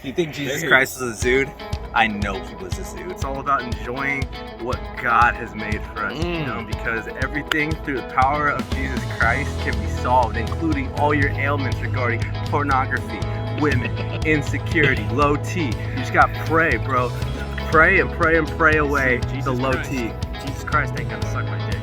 You think Jesus Christ was a Zude? I know he was a Zude. It's all about enjoying what God has made for us, you know, because everything through the power of Jesus Christ can be solved, including all your ailments regarding pornography, women, insecurity, low T. You just got to pray, bro. Just pray and pray and pray away the low T. Jesus Christ ain't gonna suck my dick.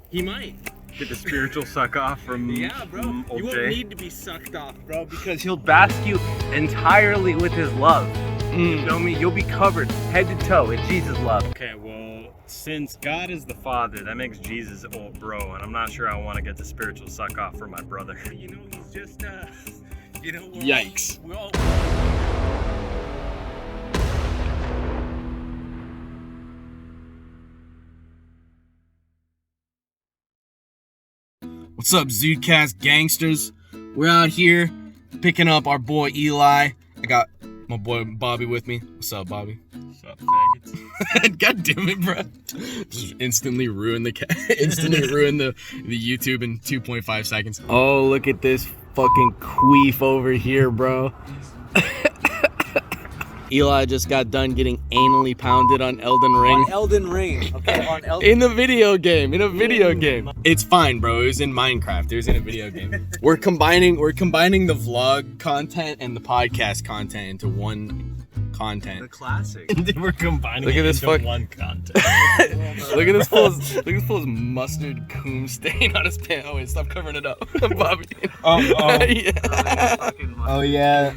He might. Get the spiritual suck off from Yeah, bro. old You won't Jay. need to be sucked off, bro. Because he'll bask you entirely with his love. You feel me? You'll be covered head to toe in Jesus' love. Okay, well, since God is the Father, that makes Jesus old bro, and I'm not sure I want to get the spiritual suck off for my brother. You know, he's just, you know, Yikes. We're all What's up, Zudecast gangsters? We're out here picking up our boy Eli. I got my boy Bobby with me. What's up, Bobby? What's up, faggots? God damn it, bro! Just instantly ruin the YouTube in 2.5 seconds. Oh, look at this fucking queef over here, bro. Eli just got done getting anally pounded on Elden Ring. On Elden Ring. Okay, on Elden In the video game, It's fine, bro. It was in Minecraft. It was in a video game. We're combining the vlog content and the podcast content into one content. The classic. We're combining Look at it this into fuck- one content. Look at this fool's mustard coom stain on his pants. Oh wait, stop covering it up, Bobby. Oh yeah.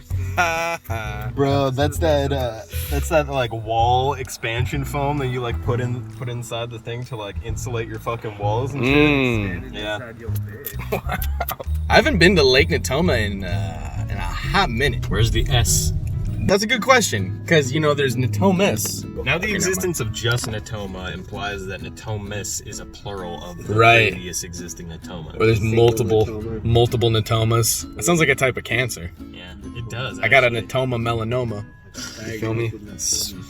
Bro, that's that like wall expansion foam that you like put inside the thing to like insulate your fucking walls and shit. Yeah. I haven't been to Lake Natoma in a hot minute. Where's the S? That's a good question, because you know there's Natomas. Now the existence of just Natoma implies that Natomis is a plural of the Right. previous existing Natoma. Where there's multiple Natomas. That sounds like a type of cancer. Yeah, it does. I got a actually. Natoma melanoma. You feel me?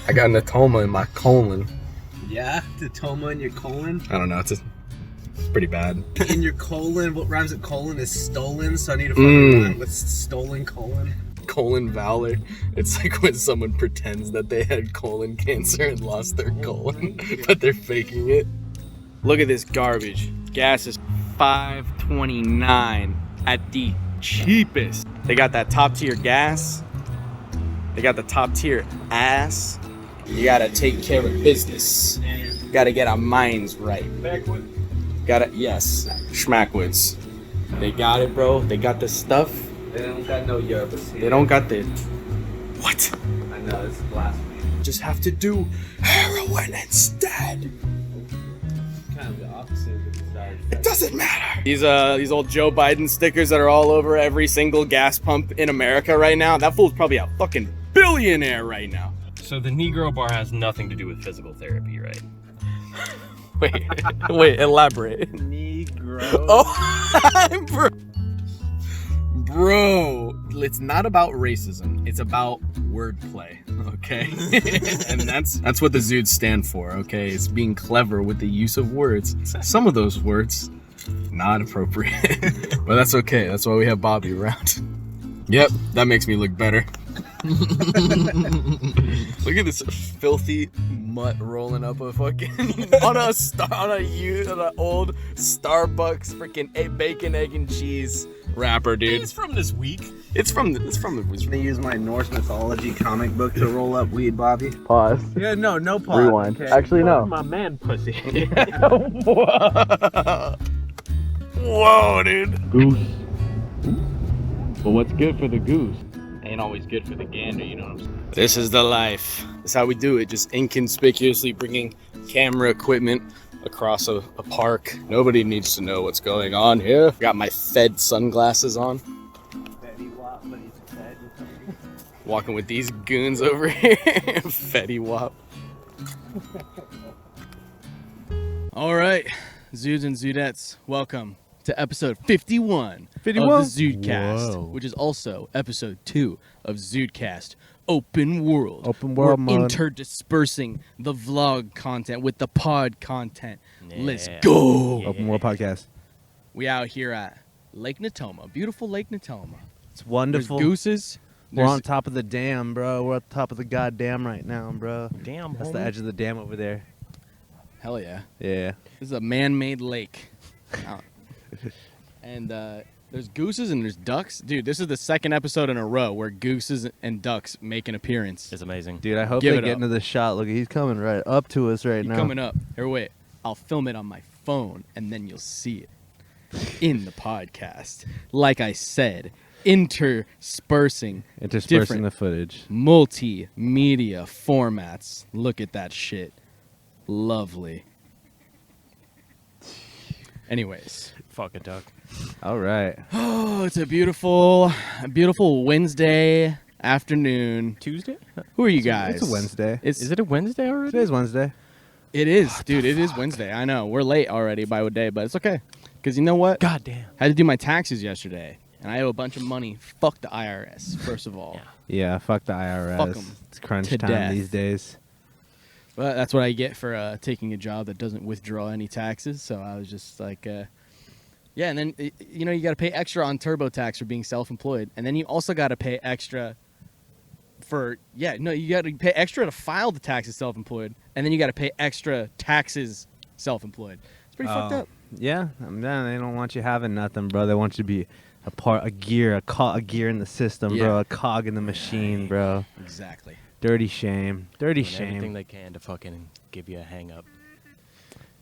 I got Natoma in my colon. Yeah, Natoma in your colon. I don't know. It's pretty bad. In your colon, what rhymes with colon is stolen, so I need to find rhyme with stolen colon. Colon valor. It's like when someone pretends that they had colon cancer and lost their colon, but they're faking it. Look at this garbage. Gas is $5.29 at the cheapest. They got that top tier gas. They got the top tier ass. You gotta take care of business. Gotta get our minds right. Yes, Schmackwoods. They got it, bro. They got the stuff. They don't got no yerba. They don't got the... What? I know, it's blasphemy. Just have to do heroin instead. Kind of the opposite of the desire. It doesn't matter. These old Joe Biden stickers that are all over every single gas pump in America right now. That fool's probably a fucking billionaire right now. So the Negro bar has nothing to do with physical therapy, right? Wait, elaborate. Negro. Oh, bro, it's not about racism. It's about wordplay, okay? And that's what the Zudes stand for, okay? It's being clever with the use of words. Some of those words, not appropriate. But that's okay. That's why we have Bobby around. Yep, that makes me look better. Look at this filthy mutt rolling up a fucking on an old Starbucks freaking bacon, egg, and cheese wrapper, dude. It's from this week. It's from the They use my Norse mythology comic book to roll up weed, Bobby. pause. Yeah, no pause. Rewind. Okay. Actually, no. My man pussy. Whoa, dude. Goose. But what's good for the goose ain't always good for the gander, you know what I'm saying? This is the life. That's how we do it. Just inconspicuously bringing camera equipment across a park. Nobody needs to know what's going on here. Got my Fed sunglasses on. Walking with these goons over here. Fetty Wap. All right, Zudes and Zudettes, welcome to episode 51 of the Zudecast, which is also episode 2 of Zudecast Open World. We're interdispersing the vlog content with the pod content. Let's go. Open World Podcast. We out here at Lake Natoma, beautiful Lake Natoma. It's wonderful. There's gooses. We're on top of the dam, bro. We're at the top of the goddamn right now, bro. Damn, That's the edge of the dam over there. Hell yeah. Yeah. This is a man-made lake. And there's gooses and there's ducks. Dude, this is the second episode in a row where gooses and ducks make an appearance. It's amazing. Dude, I hope Give they it get up. into the shot. Look, he's coming right up to us right He's now. coming up. Here, wait. I'll film it on my phone, and then you'll see it in the podcast. Like I said, interspersing different the footage. multimedia formats. Look at that shit. Lovely. Anyways. Fucking duck. All right. Oh, it's a beautiful Wednesday afternoon. Tuesday? Who are you guys? It's a Wednesday. Is it a Wednesday already? Today's Wednesday. It is, dude. It is Wednesday. I know. We're late already by a day, but it's okay. Because you know what? God damn. I had to do my taxes yesterday, and I owe a bunch of money. Fuck the IRS, first of all. Yeah, fuck the IRS. Fuck 'em It's crunch to time death. these days. But that's what I get for taking a job that doesn't withdraw any taxes. So I was just like, yeah. And then, you know, you got to pay extra on TurboTax for being self-employed. And then you also got to pay extra for, you got to pay extra to file the taxes self-employed. And then you got to pay extra taxes self-employed. It's pretty fucked up. Yeah, they don't want you having nothing, bro. They want you to be a gear in the system, bro. Yeah. A cog in the machine, bro. Exactly. Dirty shame. Dirty Doing shame. everything they can to fucking give you a hang up.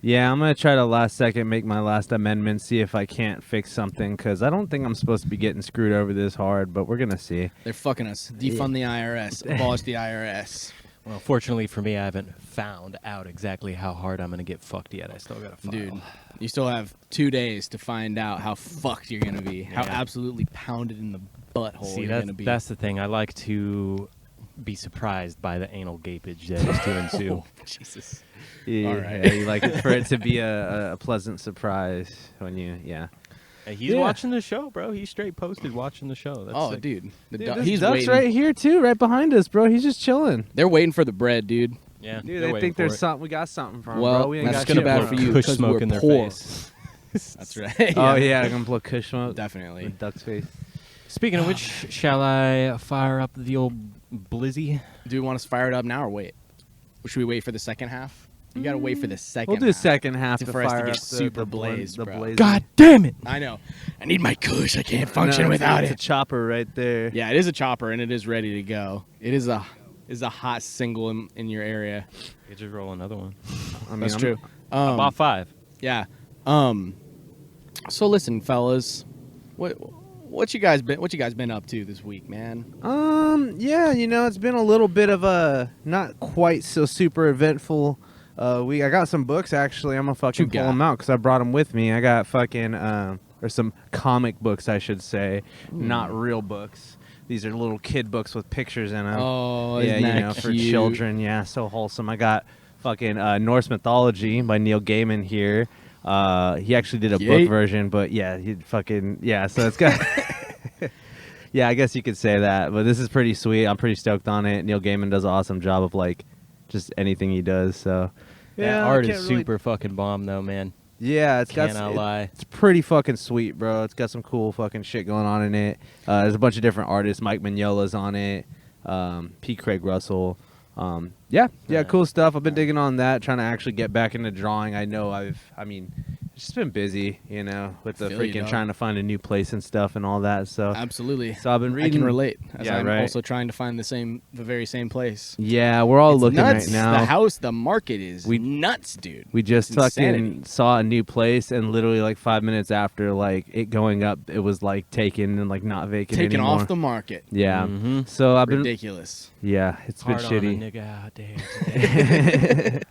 Yeah, I'm going to try to last second make my last amendment, see if I can't fix something, because I don't think I'm supposed to be getting screwed over this hard, but we're going to see. They're fucking us. Defund the IRS. Abolish the IRS. Well, fortunately for me, I haven't found out exactly how hard I'm going to get fucked yet. I still got to file. Dude, you still have 2 days to find out how fucked you're going to be. How Yeah. absolutely pounded in the butthole See, you're going to be. that's the thing. I like to be surprised by the anal gapage that is to ensue. Jesus. Yeah, All right. yeah, you like it for it to be a pleasant surprise when you, Hey, he's Yeah. watching the show, bro. He straight posted watching the show. That's Oh, sick. dude. Dude, He's Duck's waiting. right here, too, right behind us, bro. He's just chilling. They're waiting for the bread, dude. Yeah, Dude, they're they wait think for there's it. something. We got something for him, Well, bro. We ain't that's got gonna shit bad for for him. you Kush because smoke we're in their poor. face. That's right. Oh, yeah, I'm going to blow Kush smoke. Definitely. With Duck's face. Speaking of which, shall I fire up the old Blizzy? Do we want us to fire it up now or wait? Or should we wait for the second half? You got to wait for the second We'll do half. second half to for us to fire get up super the blazed, bro. blaze. God damn it! I know. I need my kush. I can't No, function without it's it. a chopper right there. Yeah, it is a chopper and it is ready to go. It is a hot single in your area. You just roll another one. I mean, That's true. About 5. Yeah. So listen, fellas, what you guys been up to this week, man? Yeah, it's been a little bit of a not quite so super eventful week. I got some books actually. I'm gonna fucking pull got? them out because I brought them with me. I got fucking or some comic books, I should say, not real books. These are little kid books with pictures in them. Oh, yeah, isn't that for cute? children. Yeah, so wholesome. I got fucking Norse Mythology by Neil Gaiman here. He actually did a Yay. book version, but yeah, he fucking so it's got. Yeah, I guess you could say that, but this is pretty sweet. I'm pretty stoked on it. Neil Gaiman does an awesome job of like just anything he does. So Yeah, I art can't is really- super fucking bomb though, man. Yeah, it's got. Cannot lie. It's pretty fucking sweet, bro. It's got some cool fucking shit going on in it. There's a bunch of different artists. Mike Mignola's on it. P. Craig Russell. Yeah, cool stuff. I've been digging on that, trying to actually get back into drawing. It's just been busy, with the Feel you, freaking dog. trying to find a new place and stuff and all that. So Absolutely. So I've been I reading. can relate. As Yeah, I'm right. also trying to find the very same place. Yeah, we're all It's looking nuts. right now. The market is nuts, dude. We just It's fucking insanity. saw a new place, and literally like 5 minutes after like it going up, it was like taken and like not vacant Taken anymore. off the market. Yeah. Mhm. So I've been. Ridiculous. Yeah, it's been Hard on a shitty. nigga out there today.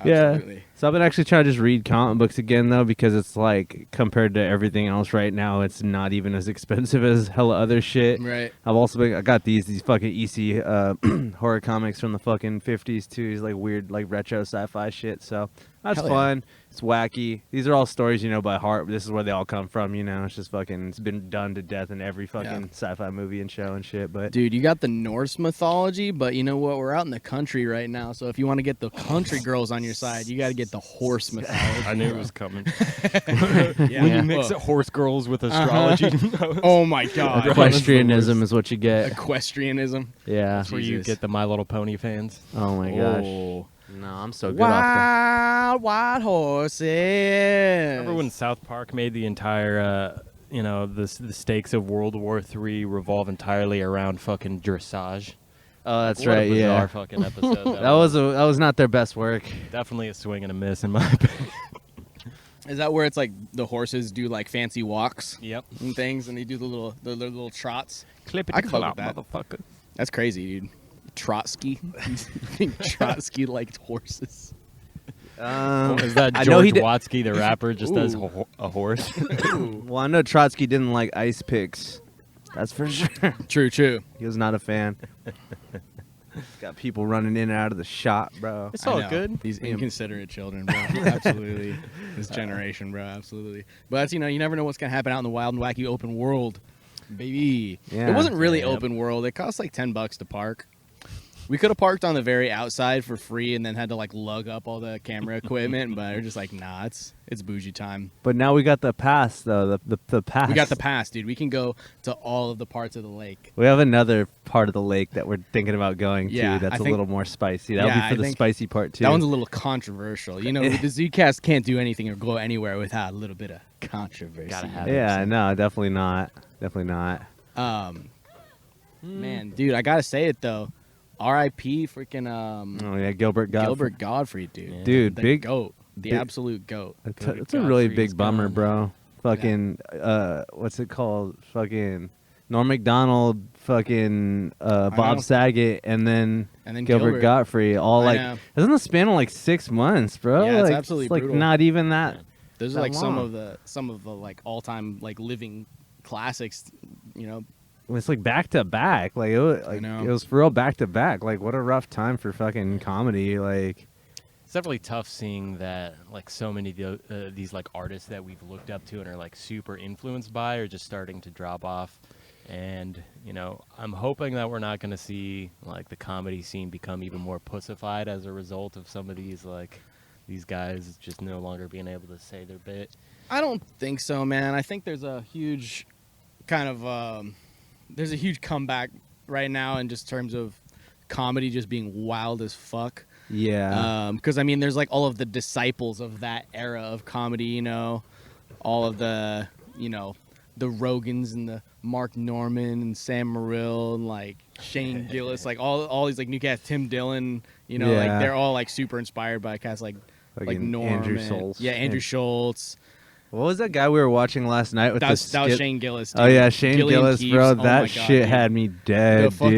Yeah. Absolutely. So I've been actually trying to just read comic books again though, because it's like compared to everything else right now, it's not even as expensive as hella other shit. Right. I got these fucking EC horror comics from the fucking 50s too. These like weird like retro sci-fi shit. So that's Hell yeah. fun. It's wacky. These are all stories you know by heart. This is where they all come from. It's just fucking. It's been done to death in every fucking sci-fi movie and show and shit. But Dude, you got the Norse mythology, but you know what? We're out in the country right now, so if you want to get the country girls on your side, you got to get get the horse mythology. I knew it was coming. Yeah. When you mix horse girls with astrology, Oh my god. Equestrianism is what you get. Equestrianism. Yeah. that's where you Jesus. get the My Little Pony fans. Oh my gosh. Oh. No, I'm so good off Wild horses. Remember when South Park made the entire, the stakes of World War III revolve entirely around fucking dressage? Oh, that's What a right. bizarre Yeah. fucking episode. That was not their best work. definitely a swing and a miss in my opinion. Is that where it's like the horses do like fancy walks Yep. and things, and they do the little trots? Clip I could fuck with that. motherfucker. That's crazy, dude. Trotsky. Trotsky liked horses. Is that I know he George did- Watsky, the rapper, just as a horse? Well, I know Trotsky didn't like ice picks. That's for sure. True. He was not a fan. Got people running in and out of the shop, bro. It's I all know. good. These inconsiderate children, bro. Absolutely. This generation, bro. Absolutely. But that's, you never know what's going to happen out in the wild and wacky open world, baby. Yeah. It wasn't really Yep. open world. It cost like $10 to park. We could have parked on the very outside for free and then had to like lug up all the camera equipment, but we're just like, nah, it's bougie time. But now we got the pass, though. The pass. We got the pass, dude. We can go to all of the parts of the lake. We have another part of the lake that we're thinking about going Yeah, to. That's I a think- little more spicy. That'll Yeah, be for I the think spicy part too. That one's a little controversial. The ZCast can't do anything or go anywhere without a little bit of controversy. Gotta have it. Yeah, no, definitely not. Definitely not. Man, dude, I gotta say it though. R.I.P. freaking Oh yeah, Gilbert Godfrey. Gilbert Godfrey, dude. Yeah. Dude, The big goat, the big- absolute goat. It's a really Godfrey is big bummer, gone. bro. Fucking what's it called? Fucking Norm Macdonald, fucking know. Bob Saget, and then And then Gilbert Godfrey. All I like know. isn't the span of like 6 months, bro? Yeah, it's like, absolutely like brutal. not even that. Those that are like some long. of the like all time like living classics. It's like back to back. Like it know. was for real back to back. Like what a rough time for fucking comedy. Like It's definitely tough seeing that like so many of these like artists that we've looked up to and are like super influenced by are just starting to drop off. And I'm hoping that we're not going to see like the comedy scene become even more pussified as a result of some of these guys just no longer being able to say their bit. I don't think so, man. I think there's a huge kind of there's a huge comeback right now in just terms of comedy just being wild as fuck. yeah. Because I mean, there's like all of the disciples of that era of comedy, all of the, the Rogans and the Mark Norman and Sam Morrill and like Shane Gillis, like all these like new cats, Tim Dillon, like Yeah. they're all like super inspired by cats like Fucking Norm, Andrew and- Schultz. yeah, Andrew Schultz. What was that guy we were watching last night with That the was skit? Shane Gillis. Dude. Oh yeah, Shane Gillian Gillis, Keefe. bro. Oh That my God, shit dude. had me dead, The fucking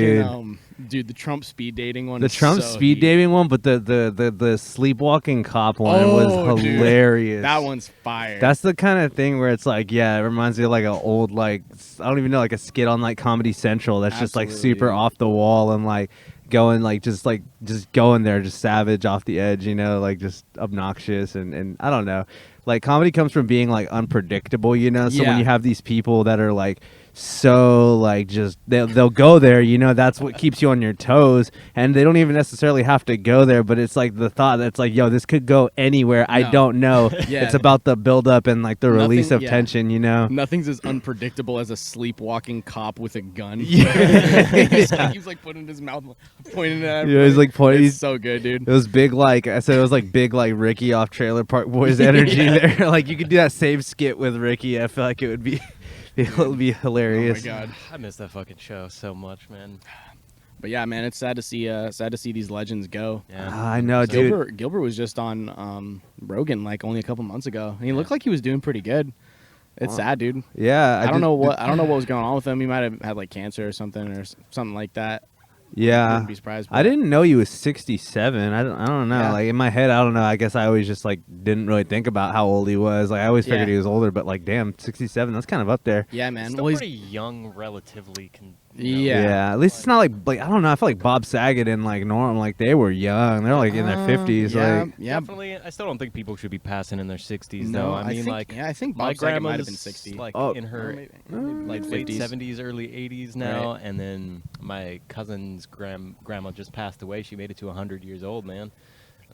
dude. dude, the Trump speed dating one. The is Trump so speed heat. dating one, but the sleepwalking cop one Oh, was dude. hilarious. That one's fire. That's the kind of thing where it's like, yeah, it reminds me of like an old like I don't even know like a skit on like Comedy Central that's just like Absolutely, super dude. off the wall and like going like just going there just savage off the edge, like just obnoxious and I don't know. Like comedy comes from being like unpredictable, so when Yeah. you have these people that are like so like just they'll go there, that's what keeps you on your toes, and they don't even necessarily have to go there, but it's like the thought that's like, yo, this could go anywhere. I No. don't know. Yeah. It's about the build up and like the release Nothing- of yeah. tension, Nothing's as unpredictable as a sleepwalking cop with a gun. Yeah. He's like putting his mouth, pointing at Yeah, he's like pointing. It's so good, dude. It was big, like I said, it was like big, like Ricky off Trailer Park Boys energy there. Like you could do that same skit with Ricky. I feel like it would be, it would be hilarious. Oh my god. I miss that fucking show so much, man. But yeah, man, it's sad to see these legends go. Yeah. I know, dude. Gilbert was just on Rogan like only a couple months ago. And he looked like he was doing pretty good. It's sad, dude. Yeah, I don't know what was going on with him. He might have had like cancer or something something like that. Yeah, Wouldn't be surprised. I didn't know he was 67. I don't know. Yeah. Like in my head, I don't know. I guess I always just like didn't really think about how old he was. Like I always figured Yeah. he was older, but like damn, 67. That's kind of up there. Yeah, man. Still Well, he's pretty young, relatively. Yeah. At least it's not like I don't know. I feel like Bob Saget and like Norm, like they were young. They're like in their 50s. Yeah, Like yeah. Definitely. I still don't think people should be passing in their 60s, No, though. I I mean, think- like, yeah, I think my Bob Saget might have grandma's been 60. like Oh. in her like late 50s. 70s, early 80s now, and then my cousin's grandma just passed away. She made it to 100 years old, man.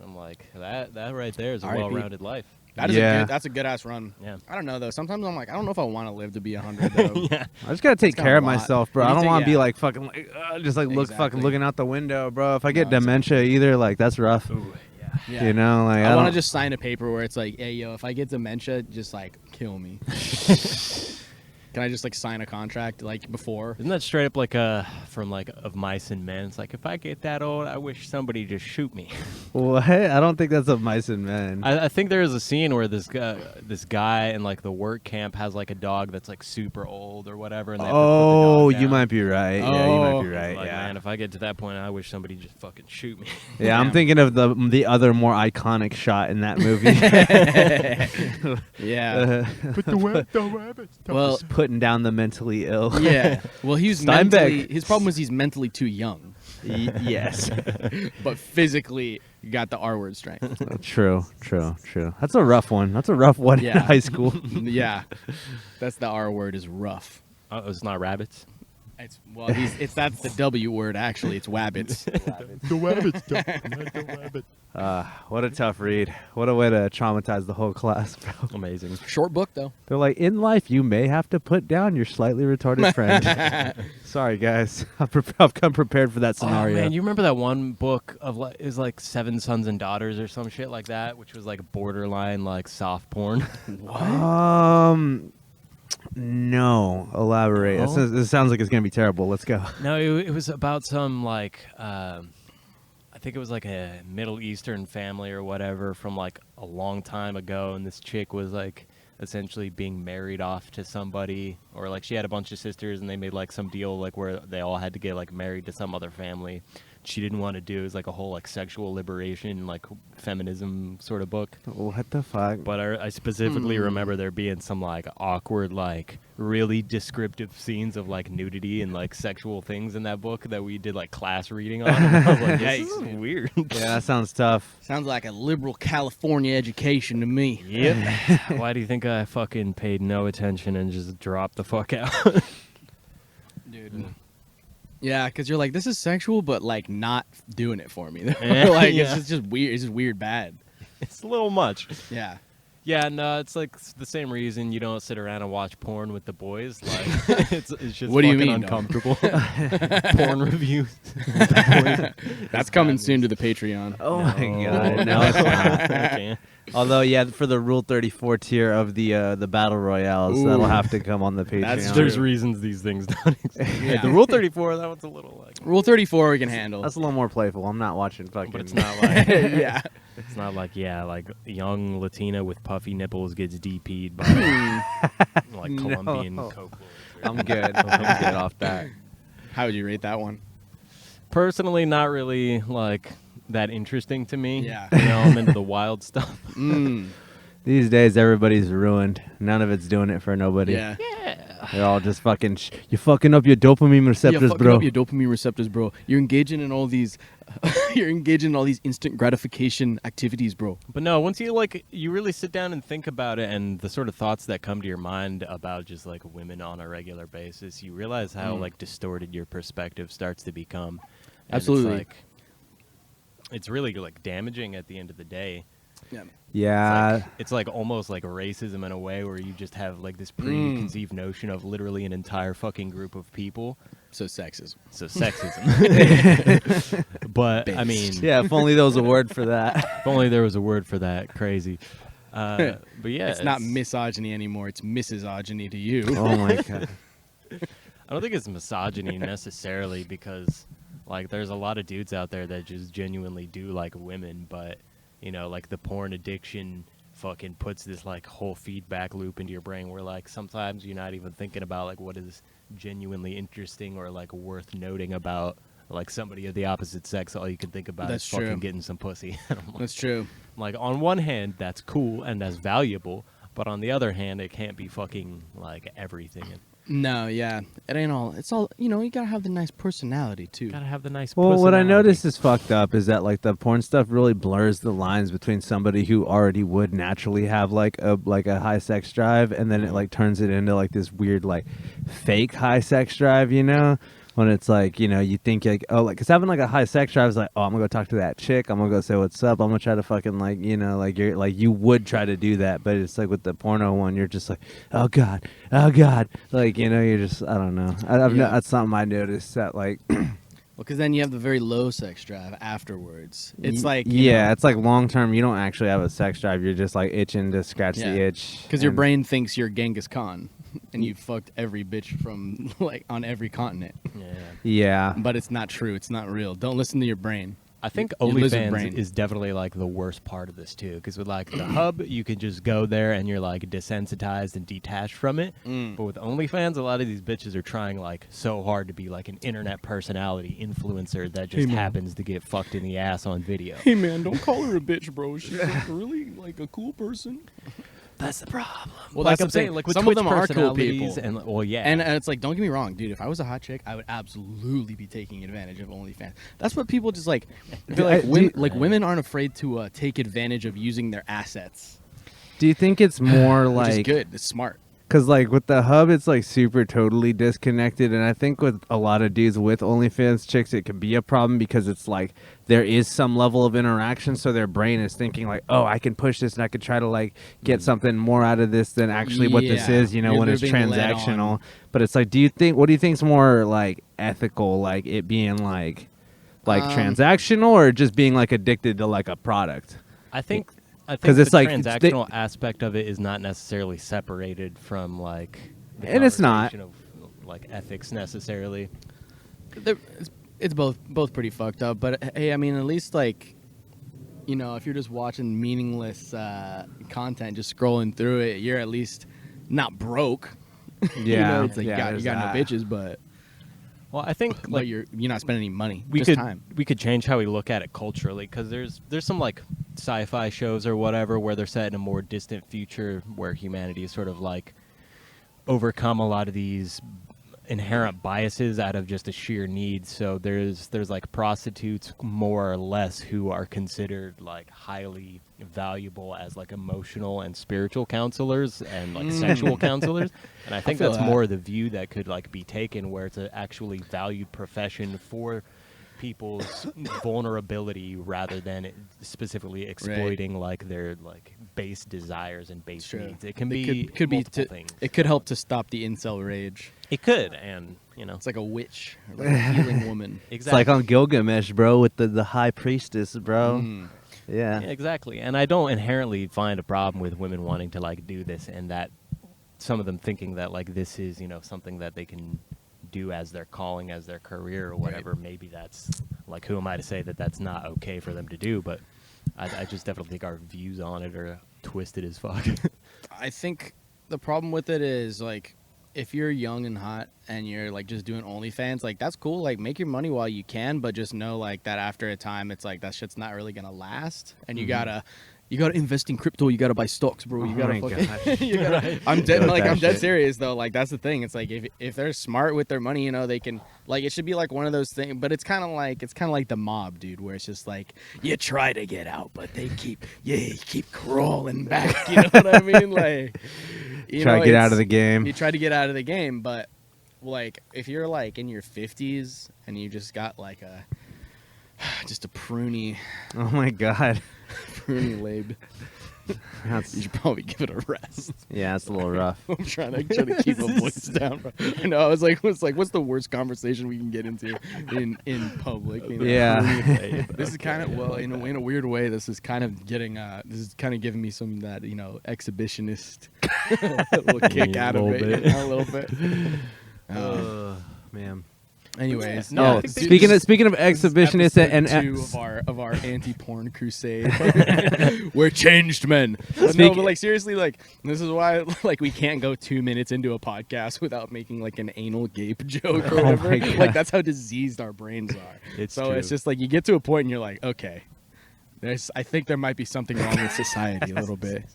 I'm like, that right there is a R.I.P. well-rounded life. That is Yeah. that's a good ass run. Yeah. I don't know though. Sometimes I'm like, I don't know if I want to live to be 100 though. Yeah. I just gotta take kinda care of a lot. myself, bro. What do I you don't think? want to be Yeah. like fucking like just like look Exactly. fucking looking out the window, bro. If I get No, it's dementia either, like that's rough. Ooh, yeah. Yeah. You know, like I want to don't- just sign a paper where it's like, hey yo, if I get dementia, just like kill me. Can I just like sign a contract like before? Isn't that straight up like from like Of Mice and Men? It's like, if I get that old, I wish somebody just shoot me. What? I don't think that's Of Mice and Men. I think there is a scene where this guy in like the work camp has like a dog that's like super old or whatever. And they have to put the Oh, dog you down. might be right. Yeah, you might be Oh. right. Like, Yeah, man, if I get to that point, I wish somebody just fucking shoot me. yeah. I'm thinking of the other more iconic shot in that movie. Yeah. Put the rabbits. Well, putting down the mentally ill. yeah. Well, he's Steinbeck. mentally. His problem was he's mentally too young, Yes. but physically got the R word strength. True. That's a rough one. That's a rough one in Yeah. high school. Yeah, that's the R word is rough. Oh, it's not rabbits. It's that's the W word actually. It's wabbits. The rabbits. What a tough read. What a way to traumatize the whole class, bro. Amazing. Short book though. They're like, in life, you may have to put down your slightly retarded friend. Sorry, guys. I've come prepared for that scenario. Oh, man, you remember that one book of like is like 7 Sons and Daughters or some shit like that, which was like borderline like soft porn. No. Elaborate. No? This sounds like it's gonna be terrible. Let's go. No, it was about some like I think it was like a Middle Eastern family or whatever from like a long time ago, and this chick was like essentially being married off to somebody, or like she had a bunch of sisters and they made like some deal like where they all had to get like married to some other family. She didn't want to do. It was like a whole like sexual liberation, like feminism sort of book. What the fuck? But I specifically remember there being some like awkward, like really descriptive scenes of like nudity and like sexual things in that book that we did like class reading on. And I was like, this is weird. Yeah, that sounds tough. Sounds like a liberal California education to me. Yep. Why do you think I fucking paid no attention and just dropped the fuck out? Dude. Yeah, because you're like, this is sexual, but like not doing it for me. Yeah, like yeah. it's just weird. It's just weird bad. It's a little much. Yeah. Yeah, no, it's like the same reason you don't sit around and watch porn with the boys. Like, it's just What do you fucking mean, dog? uncomfortable. Porn reviews. That's coming soon to the Patreon. Oh my god. No. Okay. Although, yeah, for the Rule 34 tier of the battle royales, Ooh. that'll have to come on the Patreon. There's reasons these things don't exist. Yeah. The Rule 34, that one's a little like, Rule 34 we can handle. That's a little more playful. I'm not watching fucking. but it's not like, Yeah. it's not like, yeah, like young Latina with puffy nipples gets DP'd by like No. Colombian coke lords. I'm good. I'm good off that. How would you rate that one? Personally, not really like that interesting to me. Yeah. You know, I'm into the wild stuff. Mm. These days, everybody's ruined. None of it's doing it for nobody. Yeah. They're all just fucking. You're fucking up your dopamine receptors, You're fucking bro. up your dopamine receptors, bro. You're engaging in all these. You're engaging in all these instant gratification activities, bro. But no, once you like, you really sit down and think about it, and the sort of thoughts that come to your mind about just like women on a regular basis, you realize how like distorted your perspective starts to become. And Absolutely. It's, like, it's really like damaging at the end of the day. Yeah. Yeah. It's like almost like racism in a way where you just have like this preconceived notion of literally an entire fucking group of people. So sexism. So sexism. But I mean, Yeah, if only there was a word for that. if only there was a word for that. Crazy. But yeah, It's not misogyny anymore. It's misogyny to you. Oh my god. I don't think it's misogyny necessarily, because like there's a lot of dudes out there that just genuinely do like women, but you know, like the porn addiction fucking puts this like whole feedback loop into your brain where like sometimes you're not even thinking about like what is genuinely interesting or like worth noting about like somebody of the opposite sex. All you can think about That's is fucking true. getting some pussy. And I'm like, That's true. like on one hand that's cool and that's valuable, but on the other hand it can't be fucking like everything. And No, yeah. It ain't all. It's all, you know, you gotta have the nice personality, too. gotta have the nice Well, what I personality. noticed is fucked up is that like the porn stuff really blurs the lines between somebody who already would naturally have like a high sex drive, and then it like turns it into like this weird like fake high sex drive, you know? when it's like, you know, you think like, oh, like, cause having like a high sex drive is like, oh, I'm gonna go talk to that chick, I'm gonna go say what's up, I'm gonna try to fucking like, you know, like you're like you would try to do that, but it's like with the porno one, you're just like, oh god, like, you know, you're just, I don't know, that's something I noticed that like. Well, because then you have the very low sex drive afterwards. It's like it's like long term. You don't actually have a sex drive. You're just like itching to scratch the itch. Because your brain thinks you're Genghis Khan, and you fucked every bitch from like on every continent. Yeah. But it's not true. It's not real. Don't listen to your brain. I think Your lizard OnlyFans brain. is definitely like the worst part of this too, because with like the hub, you can just go there and you're like desensitized and detached from it. But with OnlyFans, a lot of these bitches are trying like so hard to be like an internet personality influencer that just happens to get fucked in the ass on video. Hey man, don't call her a bitch, bro. She's like really like a cool person. That's the problem. Well, like that's I'm the saying, thing. like with Some Twitch of them are cool personalities people. and well, yeah, And it's like, don't get me wrong, dude. If I was a hot chick, I would absolutely be taking advantage of OnlyFans. That's what people just like. I feel like women aren't afraid to take advantage of using their assets. Do you think it's more Which is like good? It's smart. because like with the hub, it's like super totally disconnected, and I think with a lot of dudes with OnlyFans chicks, it could be a problem because it's like there is some level of interaction, so their brain is thinking like, oh, I can push this and I could try to like get something more out of this than actually what this is, you know, when it's They're being led transactional. on. But it's like, what do you think's more like ethical, like it being like transactional, or just being like addicted to like a product? I think 'Cause it's the like, transactional aspect of it is not necessarily separated from like the And it's not. conversation of like ethics necessarily. It's both pretty fucked up. But hey, I mean, at least like, you know, if you're just watching meaningless content, just scrolling through it, you're at least not broke. Yeah, You know, it's like you there's got no that. bitches, but Well, I think like like you're not spending any money. we just could time. we could change how we look at it culturally, because there's some like sci-fi shows or whatever where they're set in a more distant future where humanity is sort of like overcome a lot of these inherent biases out of just a sheer need. So there's like prostitutes more or less who are considered like highly valuable as like emotional and spiritual counselors and like sexual counselors, and I think feel that's that. more the view that could like be taken, where it's an actually valued profession for people's vulnerability rather than specifically exploiting like their like base desires and base True. needs. It can It be could be multiple things. It could help to stop the incel rage. It could, and you know, It's like a witch, or like a healing woman. It's like on Gilgamesh, bro, with the high priestess, bro. Yeah. Yeah, exactly. And I don't inherently find a problem with women wanting to like do this, and that some of them thinking that like this is, you know, something that they can do as their calling, as their career or whatever. Maybe that's like, who am I to say that that's not okay for them to do? But I just definitely think our views on it are twisted as fuck. I think the problem with it is like, if you're young and hot and you're like just doing OnlyFans, like that's cool. Like make your money while you can, but just know like that after a time, it's like that shit's not really gonna last, and you gotta invest in crypto. You gotta buy stocks, bro. You gotta fucking. You gotta, I'm dead. Like I'm dead serious though. Like that's the thing. It's like if they're smart with their money, you know, they can like it should be like one of those things. But it's kind of like the mob, dude, where it's just like you try to get out, but they keep crawling back. You know what I mean? Like you Try know, to get out it's- of the game. You try to get out of the game, but like if you're like in your 50s and you just got like just a pruny Oh my god. lab, you should probably give it a rest. Yeah, it's a little rough. I'm trying to keep a voice down. Bro. I know. I was like, what's the worst conversation we can get into in public? You know? Yeah. This is kind of in a weird way. This is kind of giving me some of that exhibitionist little kick out of little it, bit. you know, a little bit. Man. Anyways, No, I Oh, think speaking of exhibitionists and two of our anti-porn crusade. We're changed men. But no, but like seriously, like this is why like we can't go 2 minutes into a podcast without making like an anal gape joke or whatever. my God. Like that's how diseased our brains are. It's so true. it's just like you get to a point and you're like, okay, I think there might be something wrong with society a little bit.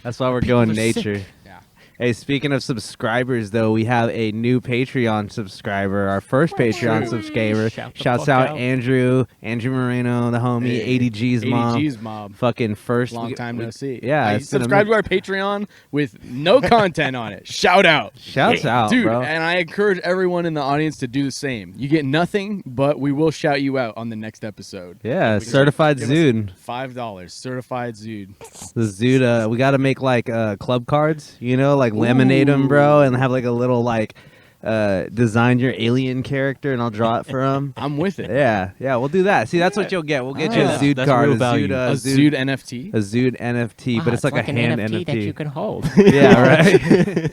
that's why we're going nature. Yeah. Hey, speaking of subscribers, though, we have a new Patreon subscriber, our first Patreon subscriber. Shouts out Andrew Moreno, the homie, 80G's mom. 80G's mom. Fucking first. Long time no see. Yeah. He subscribed to our Patreon with no content on it. Shout out. Shouts out, dude, bro. And I encourage everyone in the audience to do the same. You get nothing, but we will shout you out on the next episode. Yeah, certified Zude. $5. Certified Zude. The Zude, we got to make like club cards, you know, like laminate them, bro, and have like a little like design your alien character, and I'll draw it for him. I'm with it. Yeah, we'll do that. See, that's what you'll get. We'll get you a Zude card, real value. A Zude NFT. a Zude NFT, but it's like a hand NFT that you can hold. Yeah, right.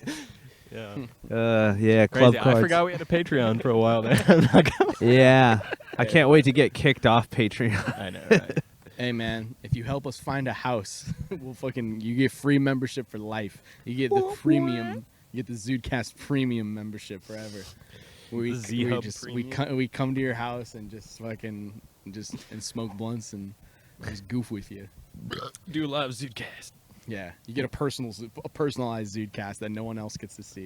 Yeah. Club Crazy. cards. I forgot we had a Patreon for a while there. I'm not gonna- Yeah, I can't wait to get kicked off Patreon. I know, right? Hey man, if you help us find a house, you get free membership for life. You get the premium. You get the Zudecast premium membership forever. We Z-Hub just Premium? we come to your house and just fucking and smoke blunts and just goof with you. Do live Zudecast. Yeah, you get a personalized Zudecast that no one else gets to see,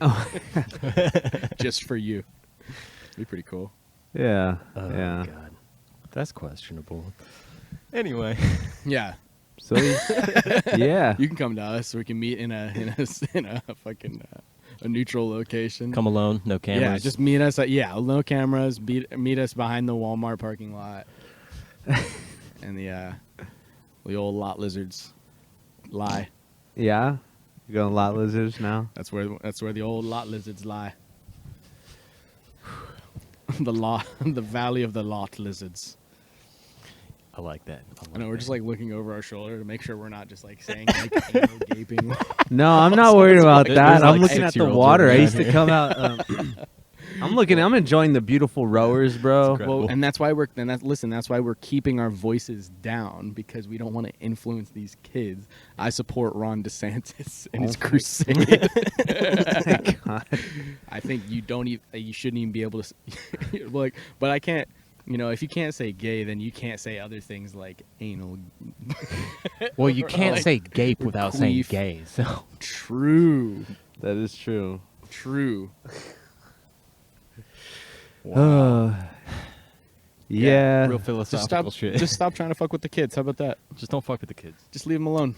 just for you. It'd be pretty cool. Yeah, Oh yeah. God, that's questionable. Anyway, Yeah, So yeah, you can come to us. We can meet in a fucking a neutral location. come alone, no cameras. Yeah, just meet us at no cameras. Meet us behind the Walmart parking lot, and the old lot lizards lie. yeah. You going lot lizards now? That's where the old lot lizards lie. The valley of the lot lizards. I like that. I know we're just like looking over our shoulder to make sure we're not just like saying like anal gaping. No, I'm not worried about There's that. I'm like looking at the 6-year-olds water. I running used to around come out. I'm enjoying the beautiful rowers, bro. incredible. Well, and that's why we're keeping our voices down because we don't want to influence these kids. I support Ron DeSantis and his crusade. God. I think you shouldn't even be able to like, but I can't. You know, if you can't say gay, then you can't say other things like anal. Well, you can't like say gape without saying queef. gay. So True. That is true. True. Yeah. real Just philosophical stop. shit. Just stop trying to fuck with the kids. How about that? Just don't fuck with the kids. Just leave them alone.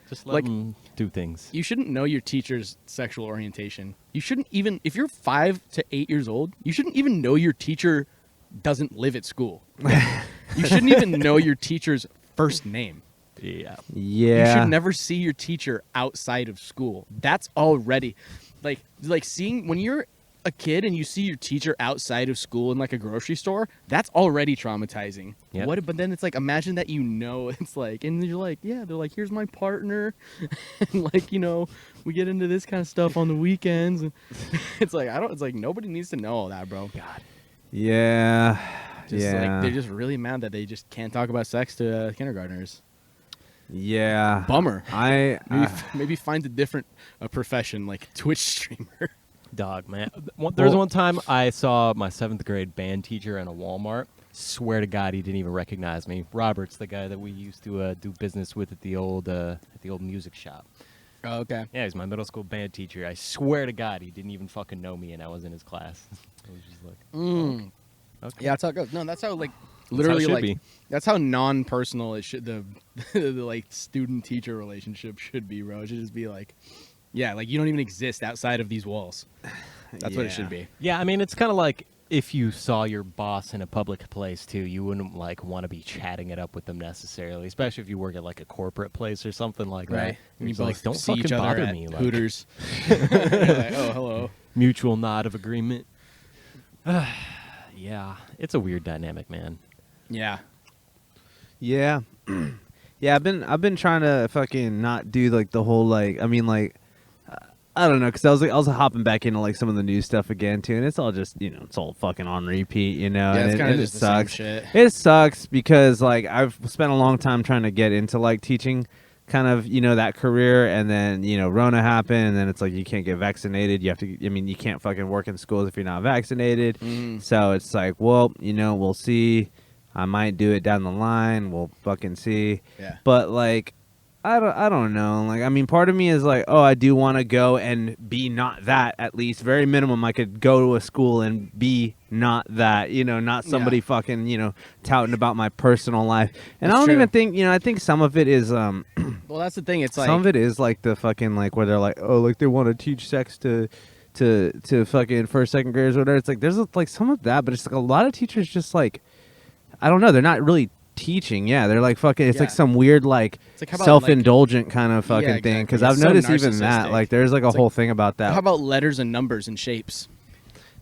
Just let Like- them do things. You shouldn't know your teacher's sexual orientation. You shouldn't even, if you're 5 to 8 years old, you shouldn't even know your teacher doesn't live at school. You shouldn't even know your teacher's first name. Yeah. Yeah. You should never see your teacher outside of school. That's already like seeing when you're a kid and you see your teacher outside of school in like a grocery store, that's already traumatizing. Yep. But then it's like, imagine that, it's like, and you're like, yeah, they're like, here's my partner. And like, we get into this kind of stuff on the weekends. And it's like nobody needs to know all that, bro. God. Yeah. Just yeah. like, they're just really mad that they just can't talk about sex to kindergartners. Yeah. Bummer. Maybe find a different profession, like Twitch streamer. Dog, man. There was one time I saw my 7th grade band teacher in a Walmart. Swear to God, he didn't even recognize me. Robert's the guy that we used to do business with at the old music shop. Oh, okay. Yeah, he's my middle school band teacher. I swear to God, he didn't even fucking know me, and I was in his class. I was just like, okay. Yeah, that's how it goes. No, that's how like That's how it literally should like be. that's how non-personal it should the like student-teacher relationship should be, bro. It should just be like, yeah, like you don't even exist outside of these walls. That's what it should be. Yeah, I mean, it's kind of like if you saw your boss in a public place too, you wouldn't like want to be chatting it up with them necessarily, especially if you work at like a corporate place or something like that. Right. And You you're like, both don't see fucking each other bother at me. Like, Hooters. You're like, oh, hello. mutual nod of agreement. Yeah, it's a weird dynamic, man. Yeah. Yeah. Yeah, I've been trying to fucking not do like the whole like I don't know, because I was hopping back into like some of the new stuff again too, and it's all just it's all fucking on repeat, Yeah, and it's kind of it just the same sucks. shit. It sucks because like I've spent a long time trying to get into like teaching, kind of that career, and then Rona happened, and then it's like you can't get vaccinated. You have to. I mean, you can't fucking work in schools if you're not vaccinated. So it's like, well, we'll see. I might do it down the line. We'll fucking see. Yeah. But like, I don't know. Like, I mean, part of me is like, oh, I do want to go and be not that, at least. Very minimum, I could go to a school and be not that, you know, not somebody fucking, you know, touting about my personal life. And That's I don't true. even think, you know, I think some of it is, Well, that's the thing. It's like some of it is like the fucking, like, where they're like, oh, like they want to teach sex to fucking first, second graders or whatever. It's like, there's like some of that, but it's like a lot of teachers just like, I don't know, they're not really teaching. Yeah, they're like fucking, it's like some weird like, like, how about, self-indulgent kind of fucking thing. exactly. Because I've So noticed even that, narcissistic. like, there's like a It's whole like, thing about that. how about letters and numbers and shapes?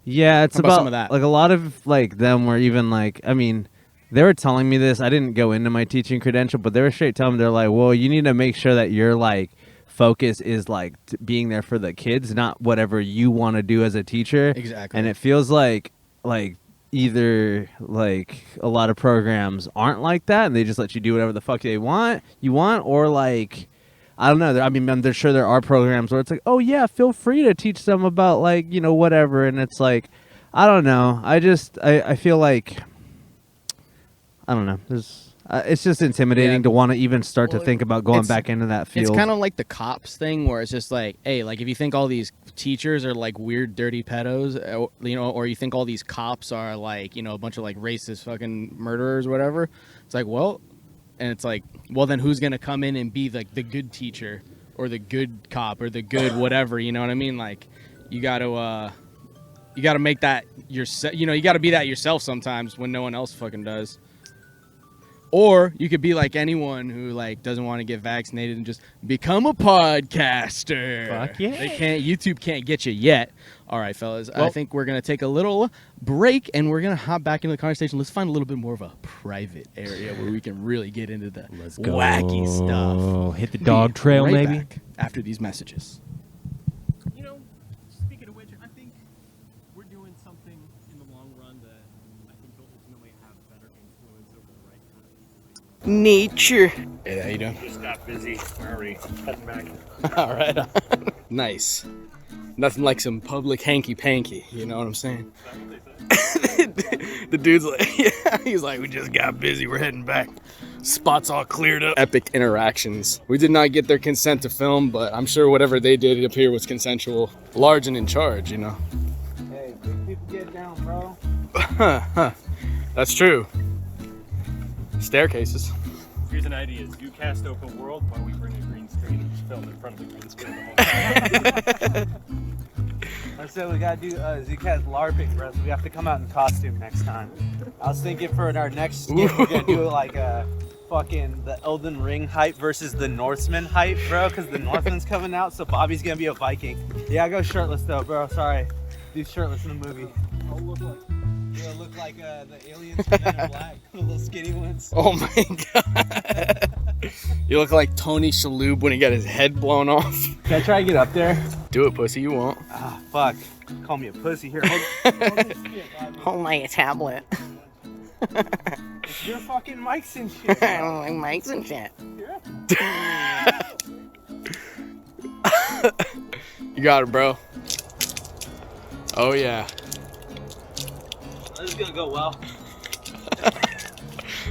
Yeah, it's How about about some of that? like a lot of like them were even like, I mean, they were telling me this. I didn't go into my teaching credential, but they were straight telling me, they're like, well, you need to make sure that your like focus is like being there for the kids, not whatever you want to do as a teacher. Exactly. And it feels like either like a lot of programs aren't like that and they just let you do whatever the fuck you want, or like, I don't know. I mean, I'm sure there are programs where it's like, oh yeah, feel free to teach them about like, you know, whatever. And it's like, I don't know. I feel like, I don't know. It's just intimidating to want to even start to think about going back into that field. It's kind of like the cops thing where it's just like, hey, like if you think all these teachers are like weird, dirty pedos, you know, or you think all these cops are like, you know, a bunch of like racist fucking murderers or whatever, it's like, well, and it's like, well, then who's going to come in and be like the good teacher or the good cop or the good whatever, you know what I mean? Like you got to make that yourself, you know, you got to be that yourself sometimes when no one else fucking does. Or you could be like anyone who like doesn't want to get vaccinated and just become a podcaster. Fuck yeah. YouTube can't get you yet. All right, fellas. I think we're going to take a little break and we're going to hop back into the conversation. Let's find a little bit more of a private area where we can really get into the wacky stuff. Hit the dog trail, Right maybe. back after these messages. You know, speaking of which, I think we're doing something in the long run that I think will ultimately have better influence over the right kind of people. Nature. Hey, how you doing? Just got busy. We're already cutting back. All right. Nice. Nothing like some public hanky-panky, you know what I'm saying? The dude's like, yeah, he's like, we just got busy, we're heading back. Spots all cleared up. Epic interactions. We did not get their consent to film, but I'm sure whatever they did, it appeared was consensual. Large and in charge, you know? Hey, big people get down, bro. That's true. Staircases. Here's an idea. ZUDECAST open world while we bring a green screen and just film in front of the green screen the whole time. I said we gotta do ZUDECAST LARPing, bro. So we have to come out in costume next time. I was thinking for our next skit, we're gonna do like a fucking the Elden Ring hype versus the Norseman hype, bro. Because the Northman's coming out, so Bobby's gonna be a Viking. Yeah, go shirtless though, bro. Sorry, do shirtless in the movie. I'll look like the aliens from Men in Black, the little skinny ones. Oh my god. You look like Tony Shalhoub when he got his head blown off. Can I try to get up there? Do it, pussy, you won't. Ah, fuck. Call me a pussy here. Hold Hold my tablet. It's your fucking mics and shit. I don't like mics and shit. You got it, bro. Oh yeah. This is gonna go well.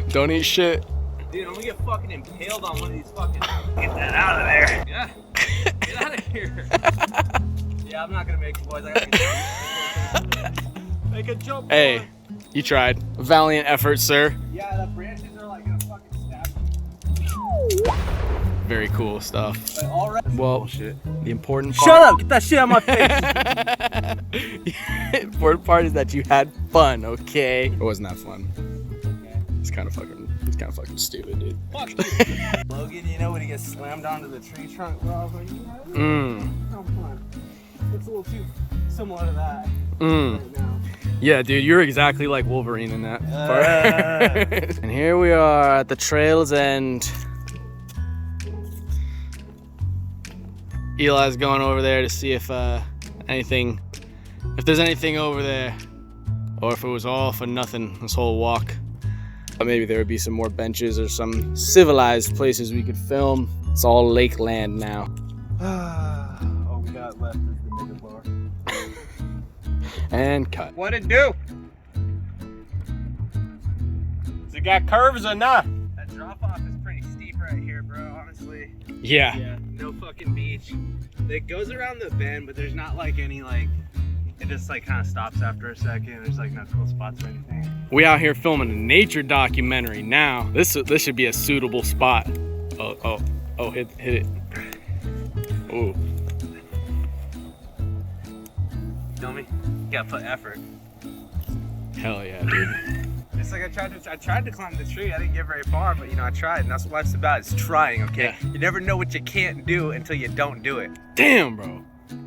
Don't eat shit. Dude, I'm gonna get fucking impaled on one of these fucking. Get that out of there. Yeah. Get out of here. Yeah, I'm not gonna make it, boys. I gotta make a jump. Hey, you tried. Valiant effort, sir. Yeah, the branches are like gonna fucking stab me. Very cool stuff. But all right. Well, the important Shut part. up! Get that shit out of my face. The important part is that you had fun, okay? It wasn't that fun. It's kind of fucking stupid, dude. Fuck you. Logan, you know when he gets slammed onto the tree trunk, bro? I was like, yeah, come on. It's a little too similar to that right now. Yeah, dude, you're exactly like Wolverine in that part. And here we are at the trail's end. Eli's going over there to see if there's anything over there, or if it was all for nothing, this whole walk. But maybe there would be some more benches or some civilized places we could film. It's all lake land now. All we got left is the nigga bar. And cut. What it do? Has it got curves or not? That drop off is pretty steep right here, bro, honestly. Yeah. No fucking beach. It goes around the bend, but there's not like any like. It just like kind of stops after a second. There's like no cool spots or anything. We out here filming a nature documentary now. This should be a suitable spot. Oh, hit it. Ooh. Feel me? You gotta put effort. Hell yeah, dude. It's like I tried to climb the tree. I didn't get very far, but you know I tried, and that's what life's about. Is trying. Okay. Yeah. You never know what you can't do until you don't do it. Damn, bro.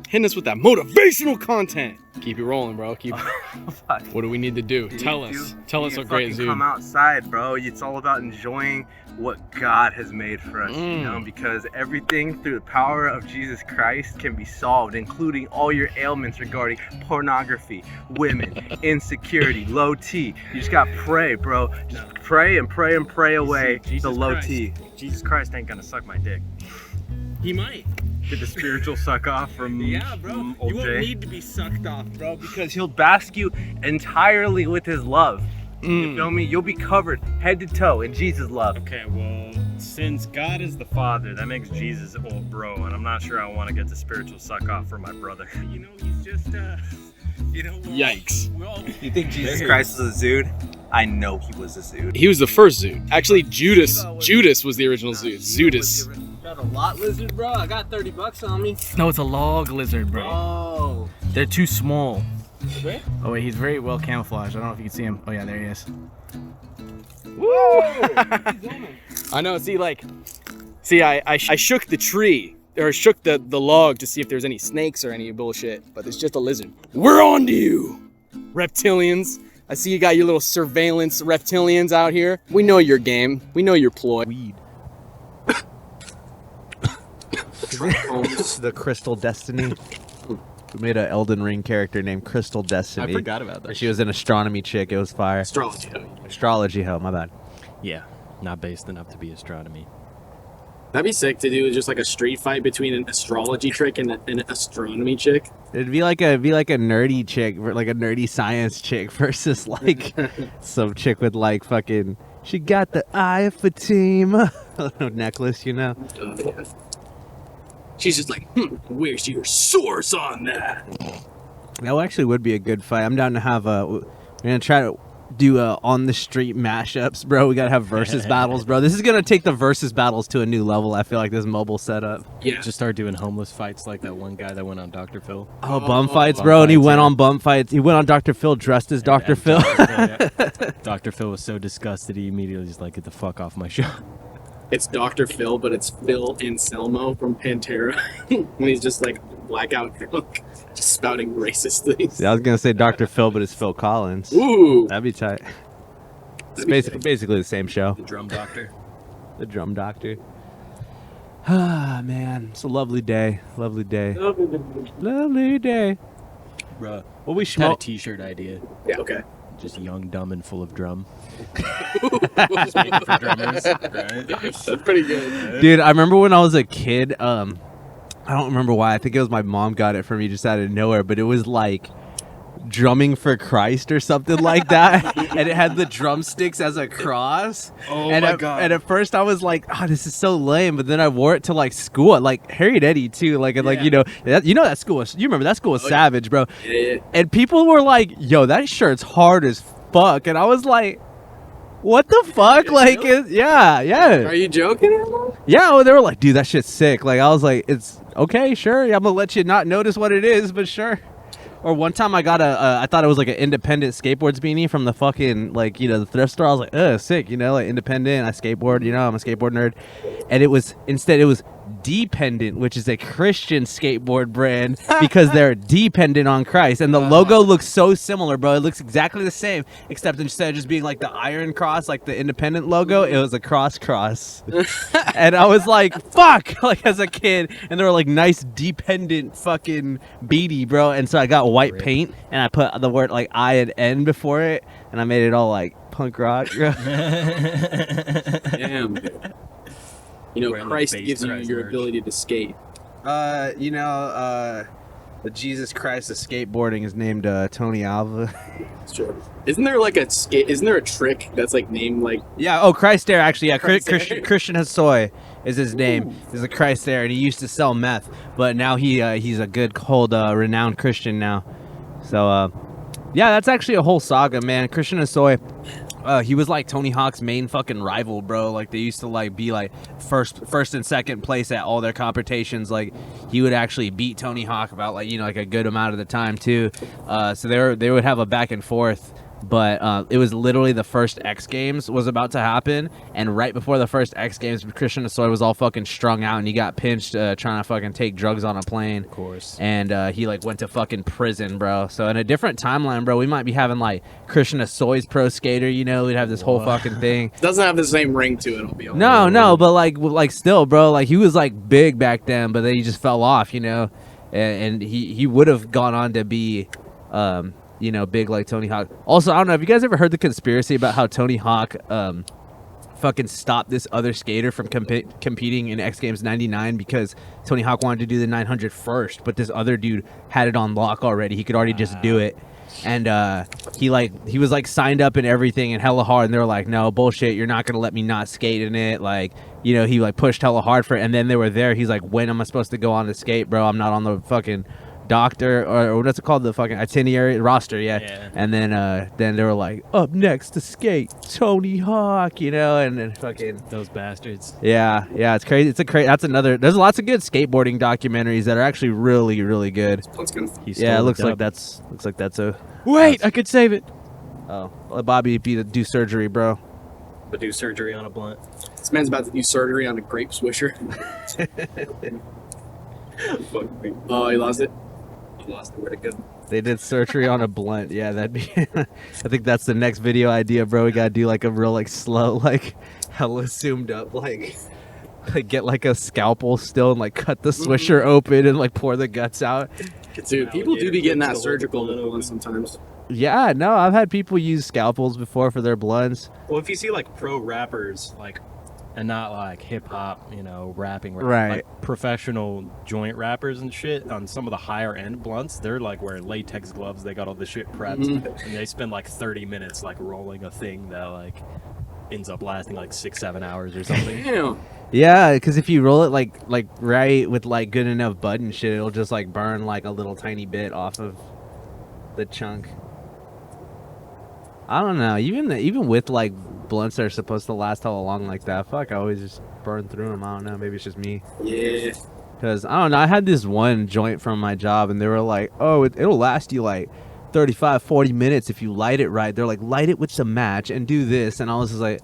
Hitting us with that motivational content. Keep it rolling, bro. What do we need to do? Tell us what great Zude. Come outside, bro. It's all about enjoying what God has made for us, you know, because everything through the power of Jesus Christ can be solved, including all your ailments regarding pornography, women, insecurity, low T. You just gotta pray, bro. Just pray and pray and pray away the low T. Jesus Christ ain't gonna suck my dick. He might. Get the spiritual suck off from Yeah, bro. from You old won't Jay. need to be sucked off, bro. Because he'll bask you entirely with his love. You feel me? You'll be covered head to toe in Jesus' love. Okay, well, since God is the Father, that makes Jesus old bro, and I'm not sure I want to get the spiritual suck off for my brother. You know, he's just, you know. Yikes. You think Jesus Christ was a Zude? I know he was a Zude. He was the first Zude. Actually, Judas was the original Zude. Zudes. Got a lot lizard, bro. I got $30 on me. No, it's a log lizard, bro. Oh. They're too small. Wait. Oh wait, he's very well camouflaged. I don't know if you can see him. Oh yeah, there he is. I know. See, I shook the tree, or shook the log to see if there's any snakes or any bullshit, but it's just a lizard. We're on to you, reptilians. I see you got your little surveillance reptilians out here. We know your game. We know your ploy. Weed. The Crystal Destiny. We made an Elden Ring character named Crystal Destiny. I forgot about that. She was an astronomy chick. It was fire. Astrology. Astrology, hell, my bad. Yeah, not based enough to be astronomy. That'd be sick to do just like a street fight between an astrology trick and an astronomy chick. It'd be like a nerdy chick, like a nerdy science chick versus like some chick with like fucking. She got the eye of Fatima necklace, you know. Yeah. She's just like, where's your source on that? That actually would be a good fight. I'm down to have we're gonna try to do on the street mashups, bro. We gotta have versus battles, bro. This is gonna take the versus battles to a new level. I feel like this mobile setup. Yeah. Just start doing homeless fights like that one guy that went on Dr. Phil. Oh, bum fights, bro. And he went on bum fights. He went on Dr. Phil dressed as Dr. Phil. Dr. Phil was so disgusted he immediately just like, get the fuck off my show. It's Dr. Phil, but it's Phil Anselmo from Pantera. When he's just like blackout drunk, just spouting racist things. See, I was gonna say Dr. Phil, but it's Phil Collins. Ooh. That'd be tight. It's That'd be basically the same show. The drum doctor. The drum doctor. Ah, man. It's a lovely day. Lovely day. Lovely day. Bruh. Well, we Had a smoke. t-shirt idea. Yeah, okay. Just young, dumb, and full of drum. Just made it for drummers, right? That's pretty good. Dude, I remember when I was a kid, I don't remember why. I think it was my mom got it for me just out of nowhere, but it was like drumming for Christ or something like that. And it had the drumsticks as a cross. Oh and my God. And at first I was like, oh, this is so lame. But then I wore it to like school, like Harriet Eddie too. Like, and like, you know that school was, you remember that school was savage, bro. Yeah. And people were like, yo, that shirt's hard as fuck. And I was like, what the fuck? Like, yeah. Are you joking? Yeah, well, they were like, dude, that shit's sick. Like, I was like, it's okay, sure. I'm gonna let you not notice what it is, but sure. Or one time I got I thought it was like an independent skateboards beanie from the fucking, like, you know, the thrift store. I was like, sick, you know, like independent. I skateboard, you know, I'm a skateboard nerd. And it was Dependent, which is a Christian skateboard brand because they're dependent on Christ. And the logo looks so similar, bro. It looks exactly the same, except instead of just being like the iron cross, like the independent logo, it was a cross. And I was like, fuck, like as a kid. And they were like nice dependent fucking beady, bro. And so I got white paint and I put the word like I and N before it. And I made it all like punk rock. Damn, dude. You know, Wearing the Christ bass gives you Christ your merch. ability to skate. The Jesus Christ of skateboarding is named Tony Alva. It's true. Isn't there like isn't there a trick that's like named like? Yeah. Oh, Christ Air. Actually, yeah. Christ Air. Christian Hosoi is his name. He's a Christ Air, and he used to sell meth, but now he's a good, cold, renowned Christian now. So, yeah, that's actually a whole saga, man. Christian Hosoi. He was like Tony Hawk's main fucking rival, bro. Like they used to like be like first and second place at all their competitions. Like he would actually beat Tony Hawk about like like a good amount of the time too. So they would have a back and forth. But it was literally the first X Games was about to happen, and right before the first X Games, Christian Hosoi was all fucking strung out, and he got pinched trying to fucking take drugs on a plane. Of course. And he like went to fucking prison, bro. So in a different timeline, bro, we might be having like Christian Hosoi's pro skater. We'd have this whole fucking thing. Doesn't have the same ring to it. I'll be honest. No, but like still, bro, like he was like big back then, but then he just fell off, and he would have gone on to be big like Tony Hawk. Also, I don't know, have you guys ever heard the conspiracy about how Tony Hawk fucking stopped this other skater from competing in X Games 99 because Tony Hawk wanted to do the 900 first, but this other dude had it on lock already. He could already just do it. And he was like signed up and everything and hella hard, and they were like, no, bullshit, you're not gonna let me not skate in it. Like, he like pushed hella hard for it, and then they were there. He's like, when am I supposed to go on the skate, bro? I'm not on the fucking doctor or what's it called, the fucking itinerary roster. Yeah. And then they were like, up next to skate Tony Hawk, and then fucking those bastards. Yeah, it's crazy. That's another. There's lots of good skateboarding documentaries that are actually really, really good. Yeah, it looks like that's a. Wait, I could save it. Oh, let Bobby do surgery, bro. But do surgery on a blunt. This man's about to do surgery on a grape swisher. Oh, he lost it. Lost it. Where'd it go? They did surgery on a blunt. Yeah, that'd be. I think that's the next video idea, bro. We gotta do like a real like slow, like hella zoomed up, like get like a scalpel still and like cut the swisher open and like pour the guts out. Dude, people do be getting that surgical one sometimes. Yeah, no, I've had people use scalpels before for their blunts. Well, if you see like pro rappers, like, And not like hip hop, rapping. Right. Like professional joint rappers and shit on some of the higher end blunts, they're like wearing latex gloves. They got all the shit prepped, and they spend like 30 minutes like rolling a thing that like ends up lasting like 6-7 hours or something. Damn. Yeah, because if you roll it like right with like good enough bud and shit, it'll just like burn like a little tiny bit off of the chunk. I don't know. Even with like blunts that are supposed to last hella long like that, fuck, I always just burn through them. I don't know. Maybe it's just me. Yeah. Because I don't know. I had this one joint from my job, and they were like, "Oh, it'll last you like 35-40 minutes if you light it right." They're like, "Light it with some match and do this," and I was just like,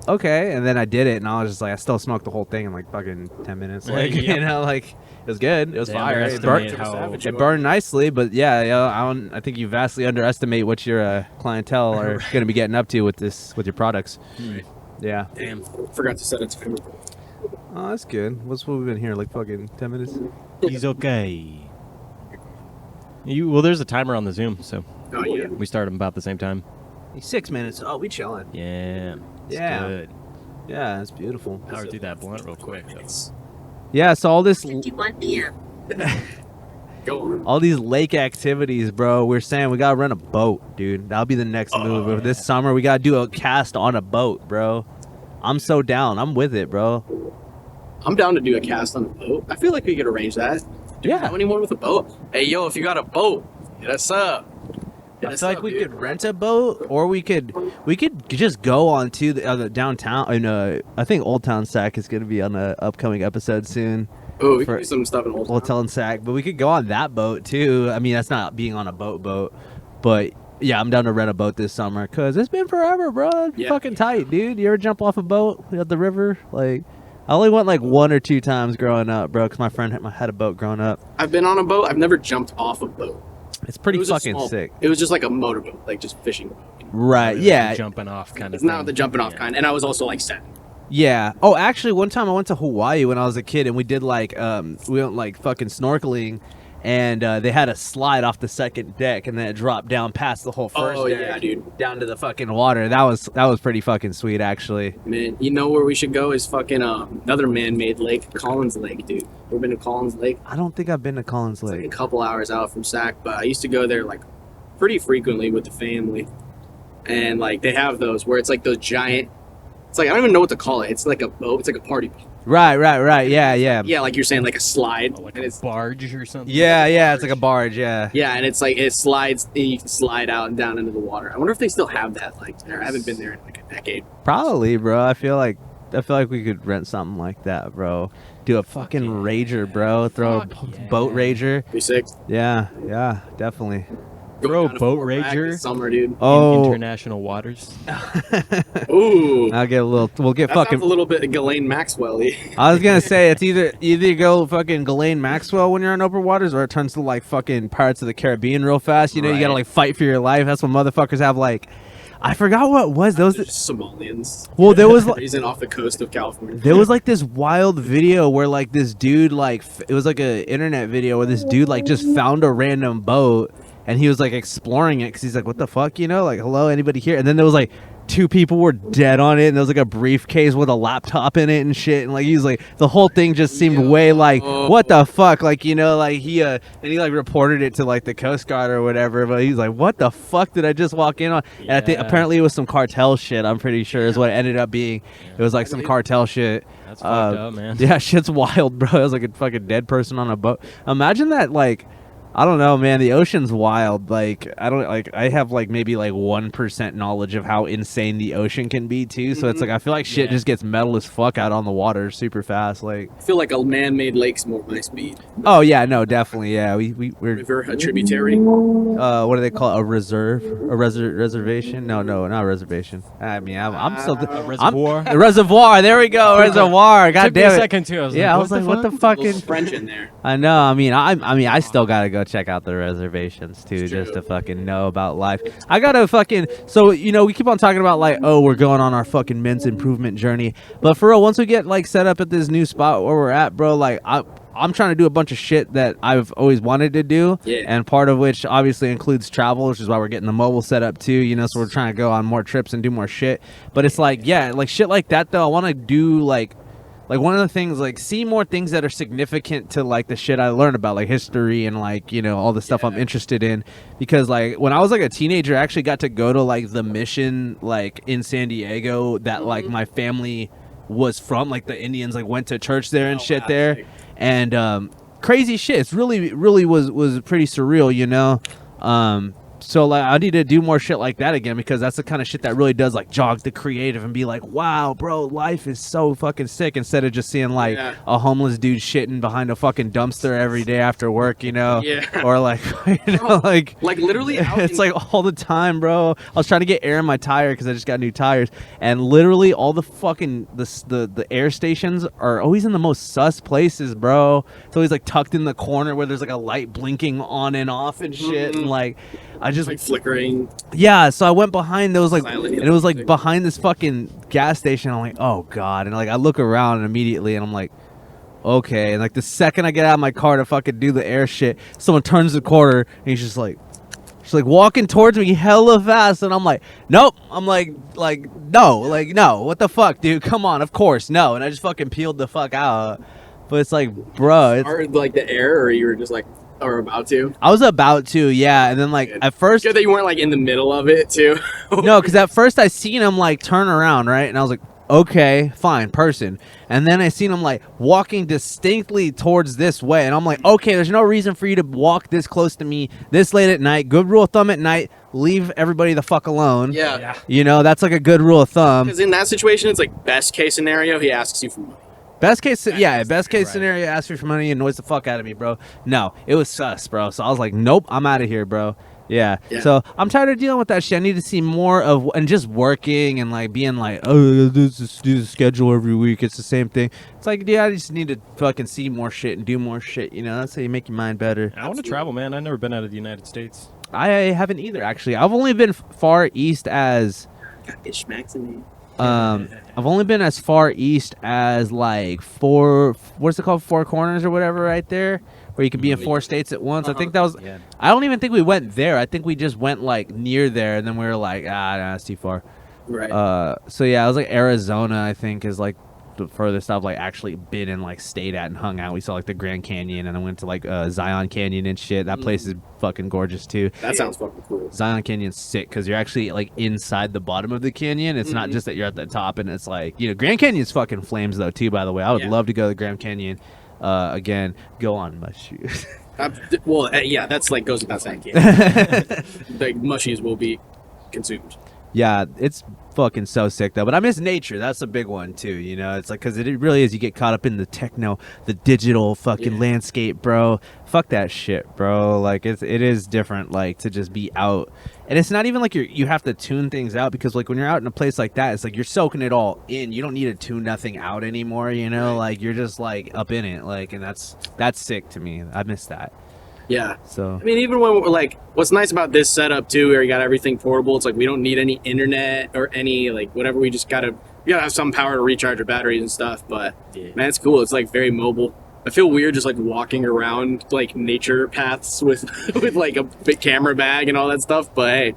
"Okay." And then I did it, and I was just like, I still smoked the whole thing in like fucking 10 minutes. Like, like it was good. It was fire. It burned nicely, but I think you vastly underestimate what your clientele are going to be getting up to with your products. Yeah. Damn. Forgot to set a timer. Oh, that's good. What we've been here like fucking 10 minutes. He's okay. Well, there's a timer on the Zoom, so we start them about the same time. 6 minutes. Oh, we chilling. Yeah. Yeah. Good. Yeah, it's beautiful. Power through that blunt real quick. Yeah, so all this 51 p.m. all these lake activities, bro. We're saying we gotta rent a boat, dude. That'll be the next move. This summer we gotta do a cast on a boat, bro. I'm so down. I'm with it, bro. I'm down to do a cast on a boat. I feel like we could arrange that. Do you know anyone with a boat? Hey, yo, if you got a boat, hit us up. I feel like we could rent a boat, or we could just go on to the downtown. And I think Old Town Sac is gonna be on an upcoming episode soon. Oh, we can do some stuff in Old Town Sac, but we could go on that boat too. I mean, that's not being on a boat, but yeah, I'm down to rent a boat this summer because it's been forever, bro. It's fucking tight, dude. You ever jump off a boat at the river? Like, I only went like 1 or 2 times growing up, bro, because my friend had a boat growing up. I've been on a boat. I've never jumped off a boat. It's pretty fucking sick. It was just like a motorboat, like just fishing. Right, yeah. Jumping off kind of It's thing. not the jumping off kind. And I was also like 7. Yeah. Oh, actually, one time I went to Hawaii when I was a kid, and we did like we went like fucking snorkeling, and they had a slide off the second deck, and then it dropped down past the whole first deck, yeah, dude. down to the fucking water. That was pretty fucking sweet, actually. Man, you know where we should go is fucking another man-made lake, Collins Lake, dude. Ever been to Collins Lake? I don't think I've been to Collins It's like Lake. a couple hours out from Sac, but I used to go there like pretty frequently with the family. And like they have those where it's like those giant. It's like I don't even know what to call it. It's like a boat. It's like a party boat. Right. Yeah. Yeah, like you're saying, like a slide. Like and a it's barge or something. Yeah. It's like a barge. Yeah. yeah, and it's like it slides. And you can slide out and down into the water. I wonder if they still have that. Like there. I haven't been there in like a decade. Probably, bro. I feel like we could rent something like that, bro. Do a fucking rager, bro. Throw a boat rager. Be sick. Yeah, definitely. Throw Down to boat Fort Bragg rager? this summer, dude. Oh, International waters. Ooh. I'll get a little. We'll get That fucking. sounds a little bit Ghislaine Maxwell-y. I was gonna say it's either go fucking Ghislaine Maxwell when you're on open waters, or it turns to like fucking Pirates of the Caribbean real fast. You know, you gotta like fight for your life. That's when motherfuckers have like, I forgot what it was. Those Somalians. well, there was like Reason off the coast of California. there was like this wild video where like this dude like it was like a internet video where this dude like just found a random boat and he was like exploring it because he's like, what the fuck, you know, like hello, anybody here? And then there was like 2 people were dead on it, and there was like a briefcase with a laptop in it and shit, and like he was like the whole thing just seemed way like what the fuck, like, you know, like he and he like reported it to like the Coast Guard or whatever, but he's like, what the fuck did I just walk in on? And I think apparently it was some cartel shit. I'm pretty sure is what it ended up being. It was like some cartel shit. That's fucked up, man. Yeah, shit's wild, bro. It was like a fucking dead person on a boat. Imagine that, like, I don't know, man. The ocean's wild. Like, I have like maybe like 1% knowledge of how insane the ocean can be too. So it's like I feel like shit just gets metal as fuck out on the water super fast. Like, I feel like a man-made lake's more my speed. oh yeah, no, definitely, yeah. We're River, a tributary. what do they call it? A reserve? A reservation? No, not a reservation. I mean, I'm still A reservoir. a reservoir. There we go, reservoir. God Took me damn a it. second too. I was like, what the A little fucking French in there. I know. I mean, I still gotta go check out the reservations too, just to fucking know about life. I gotta fucking. So you know, we keep on talking about like, oh, we're going on our fucking men's improvement journey, but for real, once we get like set up at this new spot where we're at, bro, like I'm trying to do a bunch of shit that I've always wanted to do, and part of which obviously includes travel, which is why we're getting the mobile set up too, you know, so we're trying to go on more trips and do more shit. But it's like, yeah, like shit like that though, I want to do like one of the things, like see more things that are significant to like the shit I learned about, like history and like, you know, all the stuff I'm interested in. Because like when I was like a teenager, I actually got to go to like the mission like in San Diego that like my family was from, like the Indians like went to church there and shit there, and crazy shit. It's really was pretty surreal, you know. So like I need to do more shit like that again, because that's the kind of shit that really does like jog the creative and be like, wow, bro, life is so fucking sick, instead of just seeing like a homeless dude shitting behind a fucking dumpster every day after work, you know. Or like, you know, like literally it's like all the time, bro. I was trying to get air in my tire because I just got new tires, and literally all the fucking the air stations are always in the most sus places, bro. It's always like tucked in the corner where there's like a light blinking on and off and shit, and like I just like flickering. Yeah, so I went behind. There was like, Silent. and it was like behind this fucking gas station. I'm like, oh god, and like I look around and immediately, and I'm like, okay. And like the second I get out of my car to fucking do the air shit, someone turns the corner and he's just like walking towards me hella fast, and I'm like, nope. I'm like no, what the fuck, dude? Come on, of course no. And I just fucking peeled the fuck out. But it's like, bro, it's Or like the air, or you were just like, or about to. I was about to, yeah, and then like at first, Good that you weren't like in the middle of it too. no, because at first I seen him like turn around, right, and I was like, okay, fine, person. And then I seen him like walking distinctly towards this way, and I'm like, okay, there's no reason for you to walk this close to me this late at night. Good rule of thumb at night: leave everybody the fuck alone. Yeah. You know, that's like a good rule of thumb. Because in that situation, it's like best case scenario, he asks you for money. Best case scenario, ask me for money and annoys the fuck out of me, bro. No, it was sus, bro. So I was like, nope, I'm out of here, bro. Yeah. So I'm tired of dealing with that shit. I need to see more of, and just working and like being like, oh, do the schedule every week. It's the same thing. It's like, yeah, I just need to fucking see more shit and do more shit. You know, that's how you make your mind better. I want to travel, man. I've never been out of the United States. I haven't either, actually. I've only been far east as. It smacks in me. I've only been as far east as like Four Corners or whatever, right there, where you can be in 4 states at once. I think that was. Yeah. I don't even think we went there. I think we just went like near there, and then we were like, nah, that's too far. Right. So yeah, I was like Arizona. I think is like the furthest I've like actually been and like stayed at and hung out. We saw like the Grand Canyon, and I went to like Zion Canyon and shit. That place is fucking gorgeous too. That sounds fucking cool. Zion Canyon's sick because you're actually like inside the bottom of the canyon. It's not just that you're at the top, and it's like, you know, Grand Canyon's fucking flames though too. By the way, I would love to go to the Grand Canyon. Again, go on my shoes. Yeah, that's like goes without saying. The mushies will be consumed. Yeah, it's fucking so sick though. But I miss nature. That's a big one too. You know, it's like because it really is. You get caught up in the techno, the digital fucking landscape, bro. Fuck that shit, bro. Like it is different. Like to just be out, and it's not even like you have to tune things out because like when you're out in a place like that, it's like you're soaking it all in. You don't need to tune nothing out anymore. You know, like you're just like up in it. Like, and that's sick to me. I miss that. Yeah. So I mean, even when we're like, what's nice about this setup too, where you got everything portable, it's like we don't need any internet or any like whatever. We gotta have some power to recharge our batteries and stuff. But man, it's cool. It's like very mobile. I feel weird just like walking around like nature paths with with like a big camera bag and all that stuff. But hey,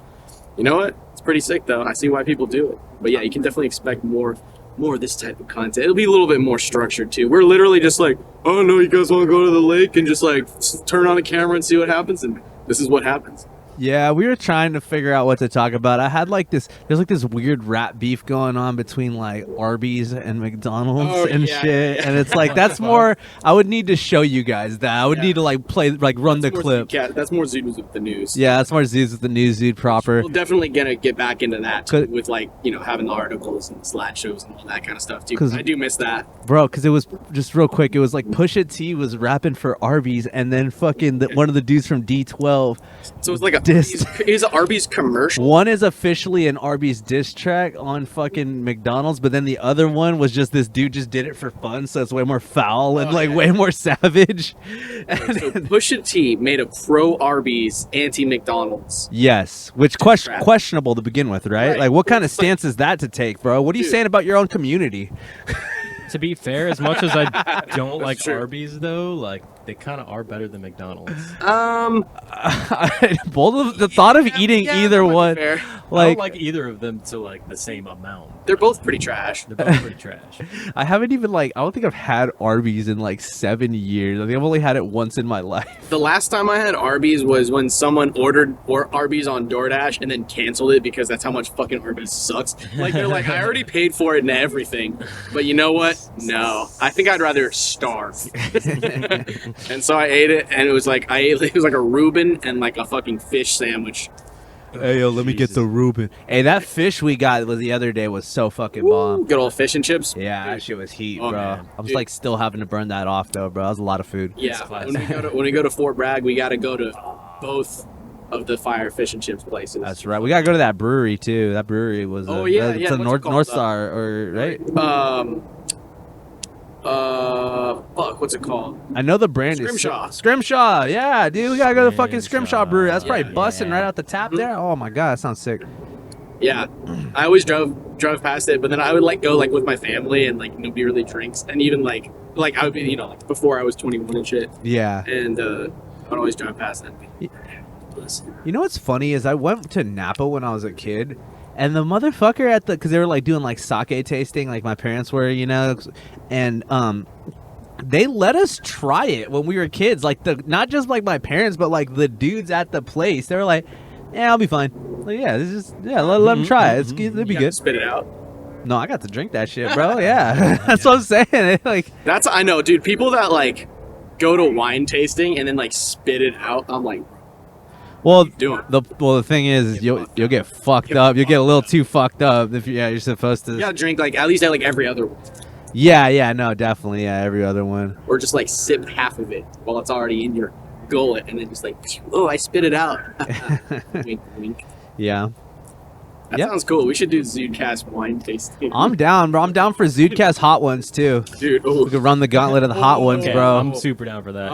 you know what? It's pretty sick though. I see why people do it. But yeah, you can definitely expect more of this type of content. It'll be a little bit more structured too. We're literally just like, oh no, you guys want to go to the lake and just like turn on the camera and see what happens, and this is what happens. yeah, we were trying to figure out what to talk about. I had like this. There's like this weird rap beef going on between like Arby's and McDonald's and shit. And it's like that's more. I would need to show you guys that. I would need to like run the clip. That's more Zudes with the news. Yeah, that's more Zudes with the news, Zude proper. We'll definitely gonna get back into that too, with like having the articles and slideshows and all that kind of stuff too. I do miss that, bro. Because it was just real quick. It was like Pusha T was rapping for Arby's, and then fucking one of the dudes from D12. So it's like a is an Arby's commercial. One is officially an Arby's diss track on fucking McDonald's, but then the other one was just this dude just did it for fun, so it's way more foul and way more savage. So Pusha T made a pro Arby's, anti McDonald's. Yes, which questionable to begin with, right? Like, what kind of stance is that to take, bro? What are you saying about your own community? To be fair, as much as I don't like Arby's, though, like they kind of are better than McDonald's. Both of the thought of eating either one, I don't like either of them to like the same amount. They're both pretty trash. They're both pretty trash. I haven't even I don't think I've had Arby's in like 7 years. I think I've only had it once in my life. The last time I had Arby's was when someone ordered Arby's on DoorDash and then canceled it because that's how much fucking Arby's sucks. Like they're like, I already paid for it and everything, but you know what? No, I think I'd rather starve. And so I ate it, and it was like it was like a Reuben and like a fucking fish sandwich. Hey yo, let me get the Reuben. Hey, that fish we got the other day was so fucking bomb. Good old fish and chips. Yeah, that shit was heat, bro. Man. I was like still having to burn that off though, bro. That was a lot of food. Yeah, when we go to Fort Bragg, we got to go to both of the fire fish and chips places. That's right. We gotta go to that brewery too. That brewery was it's a North Star, or right? What's it called? I know the brand Scrimshaw. is Scrimshaw. Yeah, dude, we gotta go to the fucking Scrimshaw brewery. That's probably busting right out the tap there. Oh my god, that sounds sick. Yeah, I always drove past it, but then I would like go like with my family, and like nobody really drinks, and even like I would be like before I was 21 and shit. Yeah. And I'd always drive past that. You know what's funny is I went to Napa when I was a kid. And the motherfucker because they were like doing like sake tasting, like my parents were, and they let us try it when we were kids. Like not just like my parents, but like the dudes at the place. They were like, "Yeah, I'll be fine." Like, yeah, let them try it. It'll be good. Spit it out. No, I got to drink that shit, bro. Yeah, that's what I'm saying. Like I know, dude. People that like go to wine tasting and then like spit it out. I'm like. Well, the thing is you'll get fucked up. You'll get a little too fucked up if you're supposed to. You gotta drink like at least like every other one. Yeah, no, definitely, every other one. Or just like sip half of it while it's already in your gullet, and then just like, oh, I spit it out. Wink, wink. Yeah. That sounds cool. We should do ZUDECAST wine tasting. I'm down, bro. I'm down for ZUDECAST hot ones too. Dude, we could run the gauntlet of the hot ones, bro. I'm super down for that.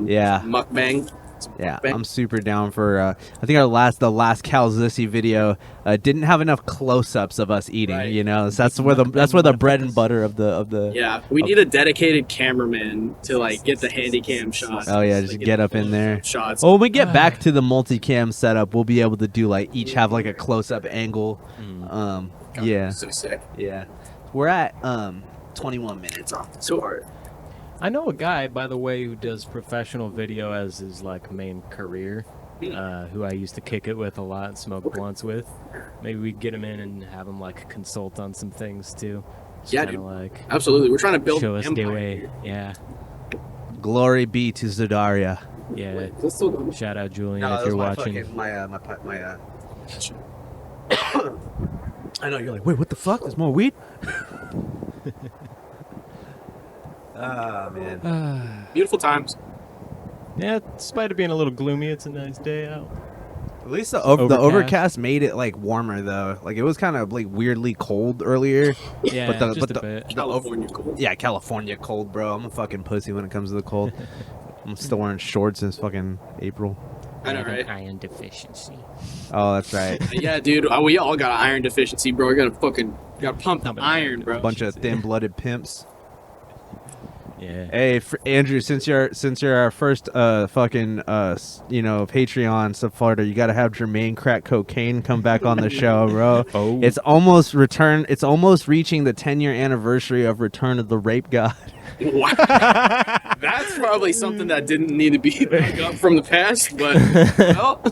Yeah. Mukbang. Yeah, Bang. I'm super down for. I think the last Calzissi video didn't have enough close-ups of us eating. Right. You know, so that's where the bread and butter of the. Yeah, we need a dedicated cameraman to like get the handy cam shots. Oh yeah, Like, just get up in there. shots. Well, when we get back to the multicam setup, we'll be able to do like each have like a close-up angle. God, Yeah, so sick. yeah. We're at 21 minutes off. So hard. I know a guy, by the way, who does professional video as his like main career, who I used to kick it with a lot and smoke blunts with. Maybe we'd get him in and have him like consult on some things too. Just Yeah, kinda, dude. like Absolutely, we're trying to build show an us the empire way. here. Yeah, Glory be to Zadaria. yeah. Let's still go. Shout out Julian if you're watching. I know you're like, wait, what the fuck? There's more weed. Ah man. Beautiful times. Yeah, despite it being a little gloomy, it's a nice day out. At least the Overcast. overcast made it like warmer though. Like it was kind of like weirdly cold earlier. Yeah, just a bit. California cold. Yeah, California cold, bro. I'm a fucking pussy when it comes to the cold. I'm still wearing shorts since fucking April. I know, have an right? iron deficiency. Oh, that's right. Yeah, dude. We all got an iron deficiency, bro. We gotta pump the iron, bro. Bunch of thin-blooded pimps. Yeah. Hey, Andrew, since you're our first fucking Patreon supporter, you gotta have Jermaine Crack Cocaine come back on the show, bro. Oh. It's almost reaching the 10-year anniversary of Return of the Rape God. Wow. That's probably something that didn't need to be back up from the past, but well,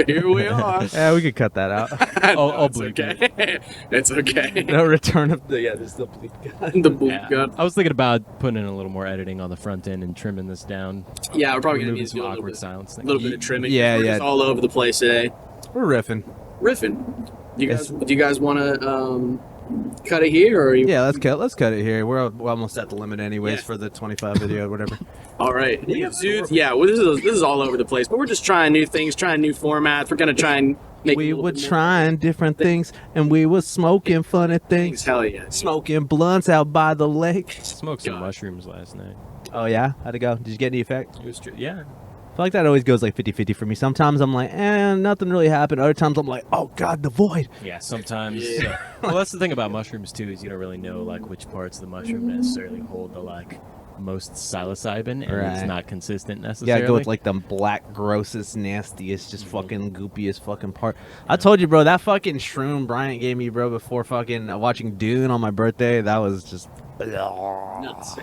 here we are. Yeah, we could cut that out. I'll It's bleep okay. It's okay. No, Return of the there's the bleep God. The bleep Yeah. god. I was thinking about putting in a little more editing on the front end and trimming this down. Yeah, we're probably gonna Removing need to some do a little awkward bit, silence. a little bit of trimming. Yeah, We're yeah. just all over the place today. We're riffing. Riffing. Do you guys want to cut it here, or you? Yeah, let's cut it here. We're almost at the limit anyways Yeah. for the 25 video, whatever. All right. Zudes, yeah, well, this is all over the place, but we're just trying new things, trying new formats. We're gonna try and make. We it a little were bit more trying different things, and we were smoking funny things. things. Hell yeah. Smoking blunts out by the lake. Smoked some God. mushrooms last night. Oh yeah, how'd it go? Did you get any effect? It was yeah. I feel like that always goes like 50-50 for me. Sometimes I'm like, nothing really happened. Other times I'm like, oh god, the void. Yeah, sometimes. Yeah. Well, that's the thing about mushrooms too, is you don't really know like which parts of the mushroom necessarily hold the like most psilocybin, and it's Right. not consistent Yeah, necessarily. I go with like the black, grossest, nastiest, just fucking goopiest fucking part. I told you, bro, that fucking shroom Bryant gave me, bro, before fucking watching Dune on my birthday, that was just. Nuts.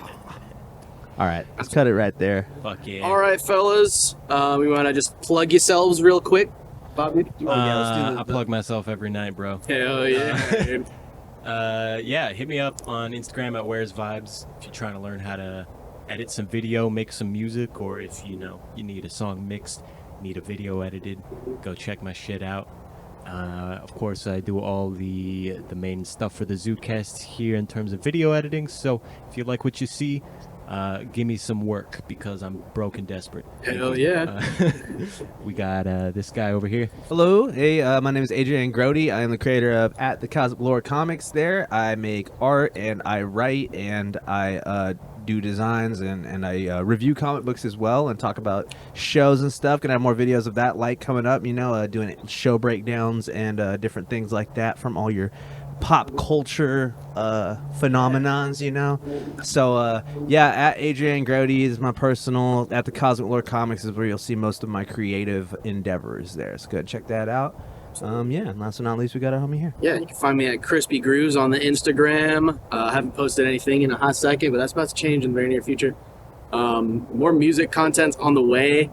All right, let's cut it right there. Fuck yeah. All right, fellas. We want to just plug yourselves real quick, Bobby. I plug myself every night, bro. Hell yeah, dude. Yeah, hit me up on Instagram at Where's Vibes if you're trying to learn how to edit some video, make some music, or if you need a song mixed, need a video edited, go check my shit out. Of course, I do all the main stuff for the ZUDECAST here in terms of video editing. So if you like what you see, give me some work because I'm broke and desperate. Hell yeah. We got this guy over here. Hello, hey, my name is Adrian Grody. I am the creator of At the Cosmic Lore Comics. There, I make art and I write and I do designs and I review comic books as well and talk about shows and stuff. Gonna have more videos of that like coming up. Doing show breakdowns and different things like that from all your pop culture phenomenons, So yeah, at Adrian Grody is my personal. At the Cosmic Lore Comics is where you'll see most of my creative endeavors there. So go ahead and check that out. Yeah, and last but not least, we got our homie here. Yeah, you can find me at Crispy Grooves on the Instagram. I haven't posted anything in a hot second, but that's about to change in the very near future. More music content on the way.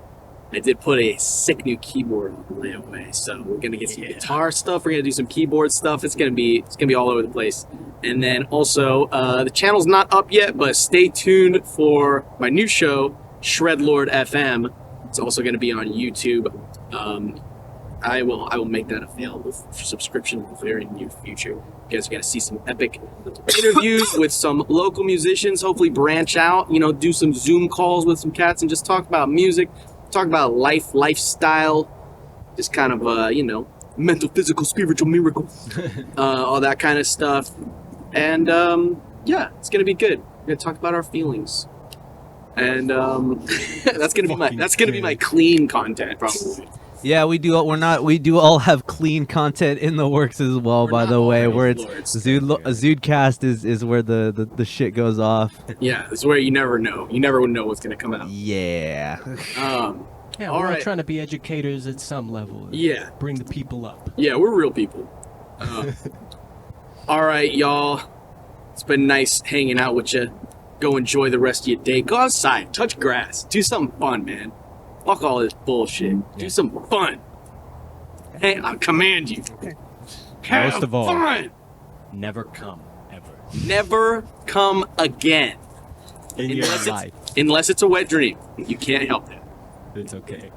I did put a sick new keyboard on the layaway, so we're gonna get some guitar stuff. We're gonna do some keyboard stuff. It's gonna be all over the place. And then also, the channel's not up yet, but stay tuned for my new show, Shred Lord FM. It's also gonna be on YouTube. I will make that available for subscription in the very near future. You guys are gonna see some epic interviews with some local musicians. Hopefully, branch out. Do some Zoom calls with some cats and just talk about music. Talk about lifestyle, just kind of, mental, physical, spiritual miracles, all that kind of stuff. And, yeah, it's going to be good. We're going to talk about our feelings. And that's gonna be my clean content probably. Yeah, we do. We do all have clean content in the works as well. We're by not the way, all where it's lords. Zudecast is where the shit goes off. Yeah, it's where you never know. You never would know what's gonna come out. Yeah. Yeah, All we're all right. trying to be educators at some level. Yeah. Bring the people up. Yeah, we're real people. All right, y'all. It's been nice hanging out with you. Go enjoy the rest of your day. Go outside, touch grass, do something fun, man. Fuck all this bullshit. Do some fun. Hey, I command you. Have Most of all, fun. never come ever Never come again. in your Unless life. unless it's a wet dream. You can't help that. It's okay.